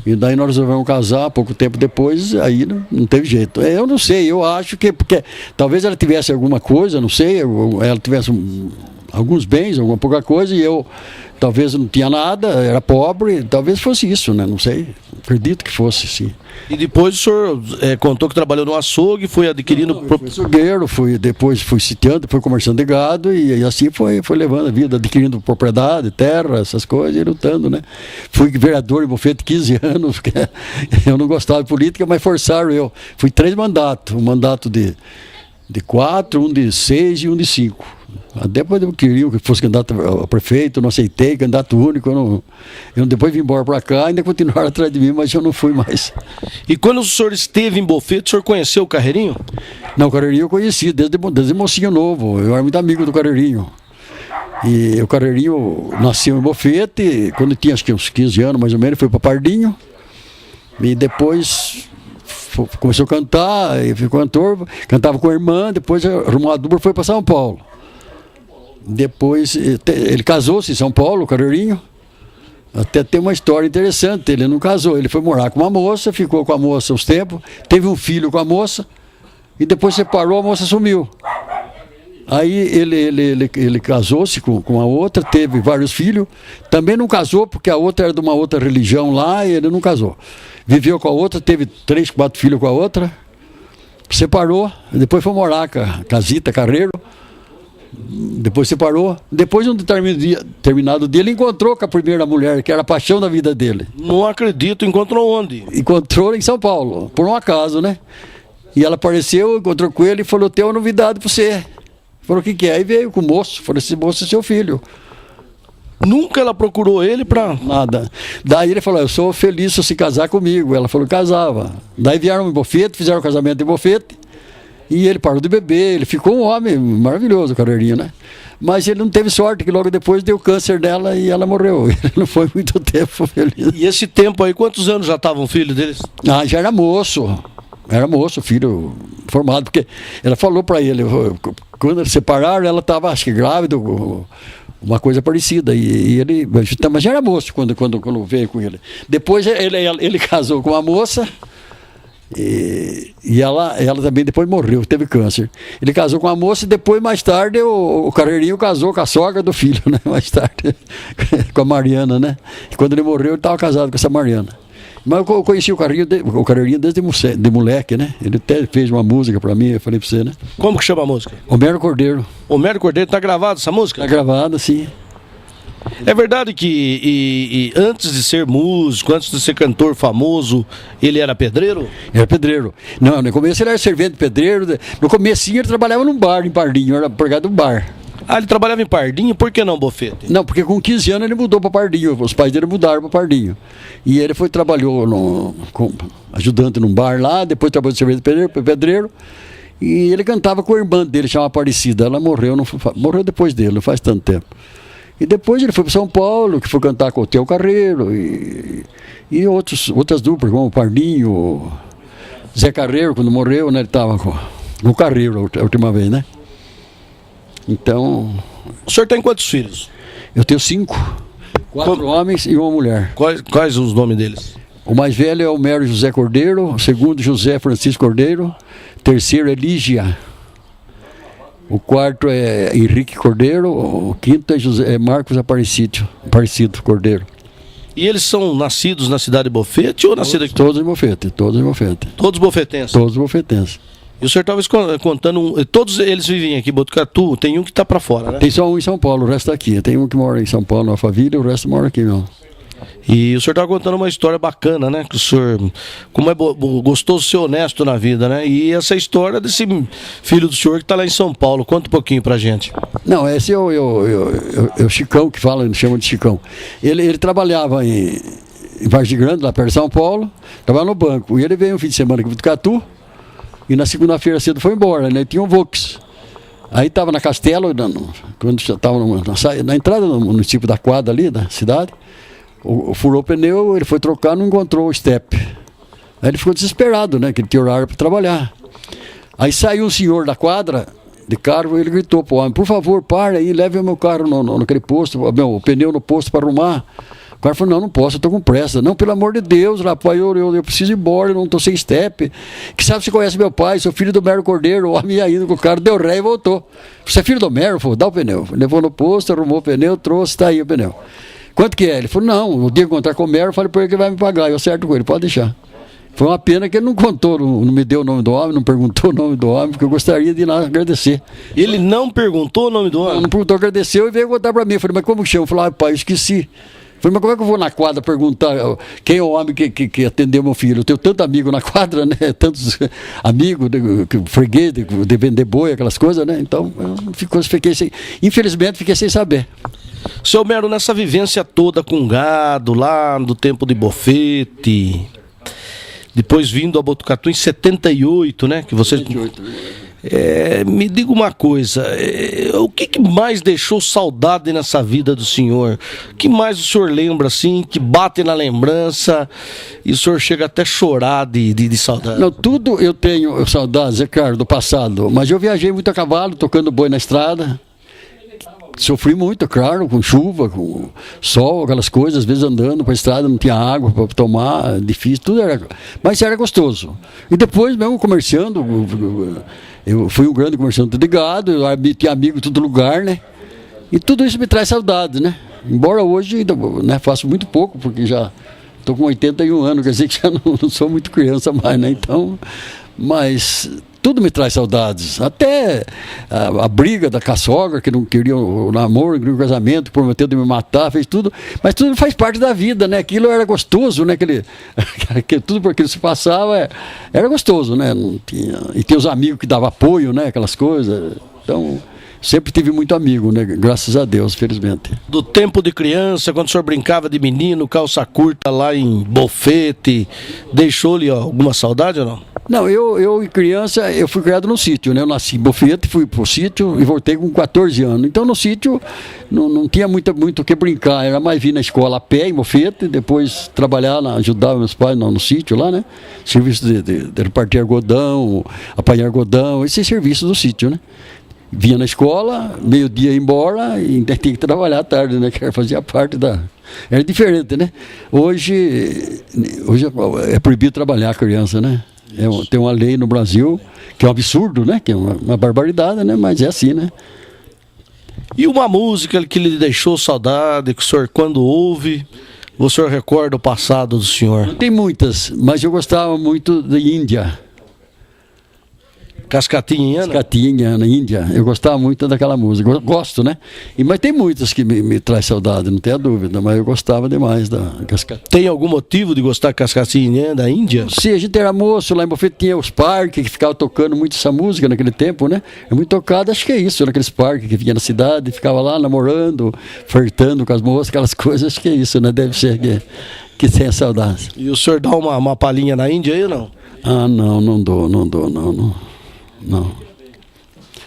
E daí nós resolvemos casar, pouco tempo depois, aí não teve jeito. Eu não sei, eu acho que, porque talvez ela tivesse alguma coisa, não sei, ela tivesse alguns bens, alguma pouca coisa, e eu talvez não tinha nada, era pobre, talvez fosse isso, né? Não sei, acredito que fosse, sim. E depois o senhor contou que trabalhou no açougue, foi adquirindo... Fui açougueiro, depois fui sitiando, fui comerciante de gado, e assim foi levando a vida, adquirindo propriedade, terra, essas coisas, e lutando, né? Fui vereador em Bofete 15 anos, porque eu não gostava de política, mas forçaram eu. Fui 3 mandatos, um mandato de 4, um de 6 e um de 5. Depois eu queria que fosse candidato a prefeito, não aceitei, candidato único, eu depois vim embora para cá, ainda continuaram atrás de mim, mas eu não fui mais. E quando o senhor esteve em Bofete, o senhor conheceu o Carreirinho? Não, o Carreirinho eu conheci, desde mocinho novo, eu era muito amigo do Carreirinho. E o Carreirinho nasceu em Bofete, quando tinha acho que uns 15 anos mais ou menos, foi para Pardinho, e depois... começou a cantar, e ficou cantor, cantava com a irmã, depois arrumou a dupla e foi para São Paulo. Depois ele casou-se em São Paulo, o Carreirinho. Até tem uma história interessante, ele não casou, ele foi morar com uma moça, ficou com a moça uns tempos, teve um filho com a moça, e depois separou, a moça sumiu. Aí ele casou-se com a outra, teve vários filhos, também não casou porque a outra era de uma outra religião lá e ele não casou. viveu com a outra, teve 3, 4 filhos com a outra, separou, depois foi morar com a Zita Carreiro, depois separou, depois de um determinado dia ele encontrou com a primeira mulher, que era a paixão da vida dele. Não acredito, encontrou onde? Encontrou em São Paulo, por um acaso, né? E ela apareceu, encontrou com ele e falou, tem uma novidade pra você. Falou, o que é? Aí veio com o moço, falou, esse moço é seu filho. Nunca ela procurou ele pra... Nada. Daí ele falou, eu sou feliz se você casar comigo. Ela falou, casava. Daí vieram em Bofete, fizeram o casamento em Bofete. E ele parou de beber, ele ficou um homem maravilhoso, Carreirinho, né? Mas ele não teve sorte, que logo depois deu câncer dela e ela morreu. Ele não foi muito tempo feliz. E esse tempo aí, quantos anos já estava o filho deles? Ah, já era moço, filho formado, porque ela falou para ele, quando eles separaram, ela estava, acho que grávida, uma coisa parecida, e ele, mas já era moço quando veio com ele. Depois ele casou com uma moça, e ela também depois morreu, teve câncer. Ele casou com uma moça e depois, mais tarde, o Carreirinho casou com a sogra do filho, né? Mais tarde, com a Mariana, né? E quando ele morreu, ele estava casado com essa Mariana. Mas eu conheci o Carreirinho desde de moleque, né? Ele até fez uma música pra mim, eu falei pra você, né? Como que chama a música? Homero Cordeiro. Homero Cordeiro, tá gravado essa música? Tá gravada, sim. É verdade que antes de ser músico, antes de ser cantor famoso, ele era pedreiro? Era pedreiro. Não, no começo ele era servente pedreiro. No comecinho ele trabalhava num bar, em Pardinho, era empregado do bar. Ah, ele trabalhava em Pardinho, por que não Bofete? Não, porque com 15 anos ele mudou para Pardinho, os pais dele mudaram para Pardinho. E ele trabalhou ajudante num bar lá, depois trabalhou de servente pedreiro. E ele cantava com a irmã dele, chamava Aparecida. Ela morreu depois dele, não faz tanto tempo. E depois ele foi para São Paulo, que foi cantar com o Teu Carreiro e outras duplas, como o Pardinho, Zé Carreiro, quando morreu, né, ele estava com o Carreiro a última vez, né? Então... O senhor tem quantos filhos? Eu tenho 5. 4 homens e uma mulher. Quais os nomes deles? O mais velho é o Homero José Cordeiro, o segundo José Francisco Cordeiro, o terceiro é Lígia. O quarto é Henrique Cordeiro, o quinto é Marcos Aparecido Cordeiro. E eles são nascidos na cidade de Bofete ou nascidos aqui? Todos em Bofete. Todos bofetenses? Todos bofetenses. E o senhor estava contando, todos eles vivem aqui em Botucatu, tem um que está para fora, né? Tem só um em São Paulo, o resto está aqui. Tem um que mora em São Paulo, na Alphaville, e o resto mora aqui mesmo. E o senhor estava contando uma história bacana, né? Que o senhor, como é gostoso ser honesto na vida, né? E essa história desse filho do senhor que está lá em São Paulo, conta um pouquinho pra gente. Não, esse é o Chicão, que fala, chama de Chicão. Ele trabalhava em Vargem Grande, lá perto de São Paulo, trabalhava no banco. E ele veio um fim de semana aqui em Botucatu, e na segunda-feira cedo foi embora, né? Ele tinha um Vox. Aí estava na Castelo, quando estava na entrada no município da quadra ali, da cidade. Furou o pneu, ele foi trocar, não encontrou o step. Aí ele ficou desesperado, né? Que ele tinha horário para trabalhar. Aí saiu um senhor da quadra de carro e ele gritou pro homem: por favor, para aí, leve o meu carro naquele posto, o pneu no posto para arrumar. O cara falou: não posso, eu tô com pressa. Não, pelo amor de Deus, rapaz, eu preciso ir embora, eu não tô sem step. Que sabe, você conhece meu pai, sou filho do Homero Cordeiro. O homem ia indo com o cara, deu ré e voltou. Você é filho do Homero? Falou: dá o pneu. Levou no posto, arrumou o pneu, trouxe, tá aí o pneu. Quanto que é? Ele falou: não, o dia que encontrar com o Homero, eu falei para ele que ele vai me pagar. Eu acerto com ele, pode deixar. Foi uma pena que ele não contou, não me deu o nome do homem, não perguntou o nome do homem, porque eu gostaria de ir lá agradecer. Ele não perguntou o nome do homem? Não perguntou, agradeceu e veio contar para mim. Eu falei: mas como chama? Eu falei: pai, eu esqueci. Eu falei: mas como é que eu vou na quadra perguntar quem é o homem que atendeu meu filho? Eu tenho tanto amigo na quadra, né? Tantos amigos, freguês, de vender boi, aquelas coisas, né? Então, infelizmente, fiquei sem saber. Seu Homero, nessa vivência toda com gado, lá do tempo de Bofete, depois vindo a Botucatu em 78, né? Que você... 78, me diga uma coisa, o que mais deixou saudade nessa vida do senhor? O que mais o senhor lembra, assim, que bate na lembrança e o senhor chega até a chorar de saudade? Não, tudo eu tenho saudades, é claro, do passado, mas eu viajei muito a cavalo, tocando boi na estrada. Sofri muito, claro, com chuva, com sol, aquelas coisas, às vezes andando para a estrada, não tinha água para tomar, difícil, tudo era. Mas era gostoso. E depois, mesmo comerciando, eu fui um grande comerciante de gado, eu tinha amigo em todo lugar, né? E tudo isso me traz saudade, né? Embora hoje, né, faço muito pouco, porque já Estou com 81 anos, quer dizer que já não sou muito criança mais, né? Então, mas tudo me traz saudades. Até a briga da caçogra, que não queria o namoro, queria o casamento, prometeu de me matar, fez tudo. Mas tudo faz parte da vida, né? Aquilo era gostoso, né? Tudo por aquilo se passava era gostoso, né? Não tinha, e tem os amigos que davam apoio, né? Aquelas coisas. Então, sempre tive muito amigo, né? Graças a Deus, felizmente. Do tempo de criança, quando o senhor brincava de menino, calça curta lá em Bofete, deixou-lhe alguma saudade ou não? Não, eu criança, eu fui criado no sítio, né? Eu nasci em Bofete, fui pro sítio e voltei com 14 anos. Então no sítio não tinha muito o que brincar, era mais vir na escola a pé em Bofete, depois trabalhar, ajudar meus pais no sítio lá, né? Serviço de repartir algodão, apanhar algodão, esse serviço do sítio, né? Vinha na escola, meio-dia ia embora e ainda tinha que trabalhar à tarde, né? Que fazia parte da... Era diferente, né? Hoje é proibido trabalhar a criança, né? Tem uma lei no Brasil que é um absurdo, né? Que é uma barbaridade, né? Mas é assim, né? E uma música que lhe deixou saudade, que o senhor, quando ouve, o senhor recorda o passado do senhor? Não tem muitas, mas eu gostava muito de Índia. Cascatinha na Índia. Eu gostava muito daquela música. Gosto, né? Mas tem muitas que me traz saudade, não tenha dúvida. Mas eu gostava demais da Cascatinha. Tem algum motivo de gostar de Cascatinha da Índia? Sim, a gente era moço, lá em Bofete tinha os parques que ficavam tocando muito essa música naquele tempo, né? É muito tocado, acho que é isso, naqueles parques que vinha na cidade, ficava lá namorando, flertando com as moças, aquelas coisas, acho que é isso, né? Deve ser que tenha saudade. E o senhor dá uma palhinha na Índia aí ou não? Ah, não dou. Não.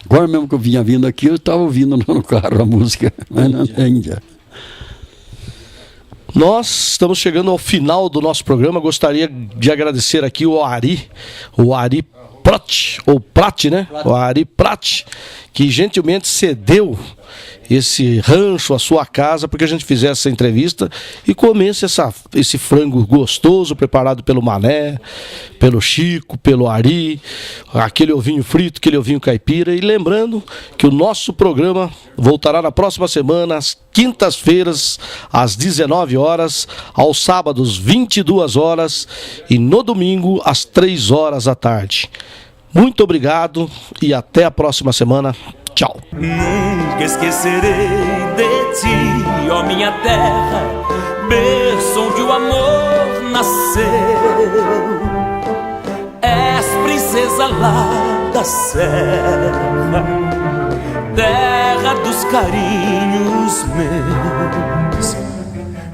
Agora mesmo que eu vinha vindo aqui, eu estava ouvindo no carro a música, mas não é Índia. Nós estamos chegando ao final do nosso programa. Gostaria de agradecer aqui o Ari Prat, ou Prat, né? O Ari Prat, que gentilmente cedeu esse rancho, a sua casa, porque a gente fizesse essa entrevista e comesse esse frango gostoso, preparado pelo Mané, pelo Chico, pelo Ari, aquele ovinho frito, aquele ovinho caipira. E lembrando que o nosso programa voltará na próxima semana, às quintas-feiras, às 19 horas, aos sábados, 22 horas e no domingo, às 3 horas da tarde. Muito obrigado e até a próxima semana. Tchau. Nunca esquecerei de ti, ó minha terra, berço onde o amor nasceu. És princesa lá da serra, terra dos carinhos meus.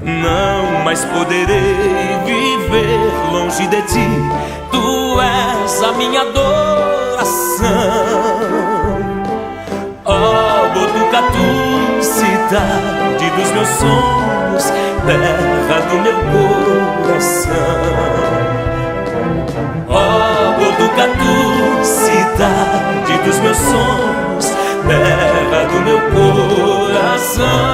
Não mais poderei viver longe de ti, tu és a minha adoração. Ó Botucatu, cidade dos meus sonhos, terra do meu coração. Ó Botucatu, cidade dos meus sonhos, terra do meu coração.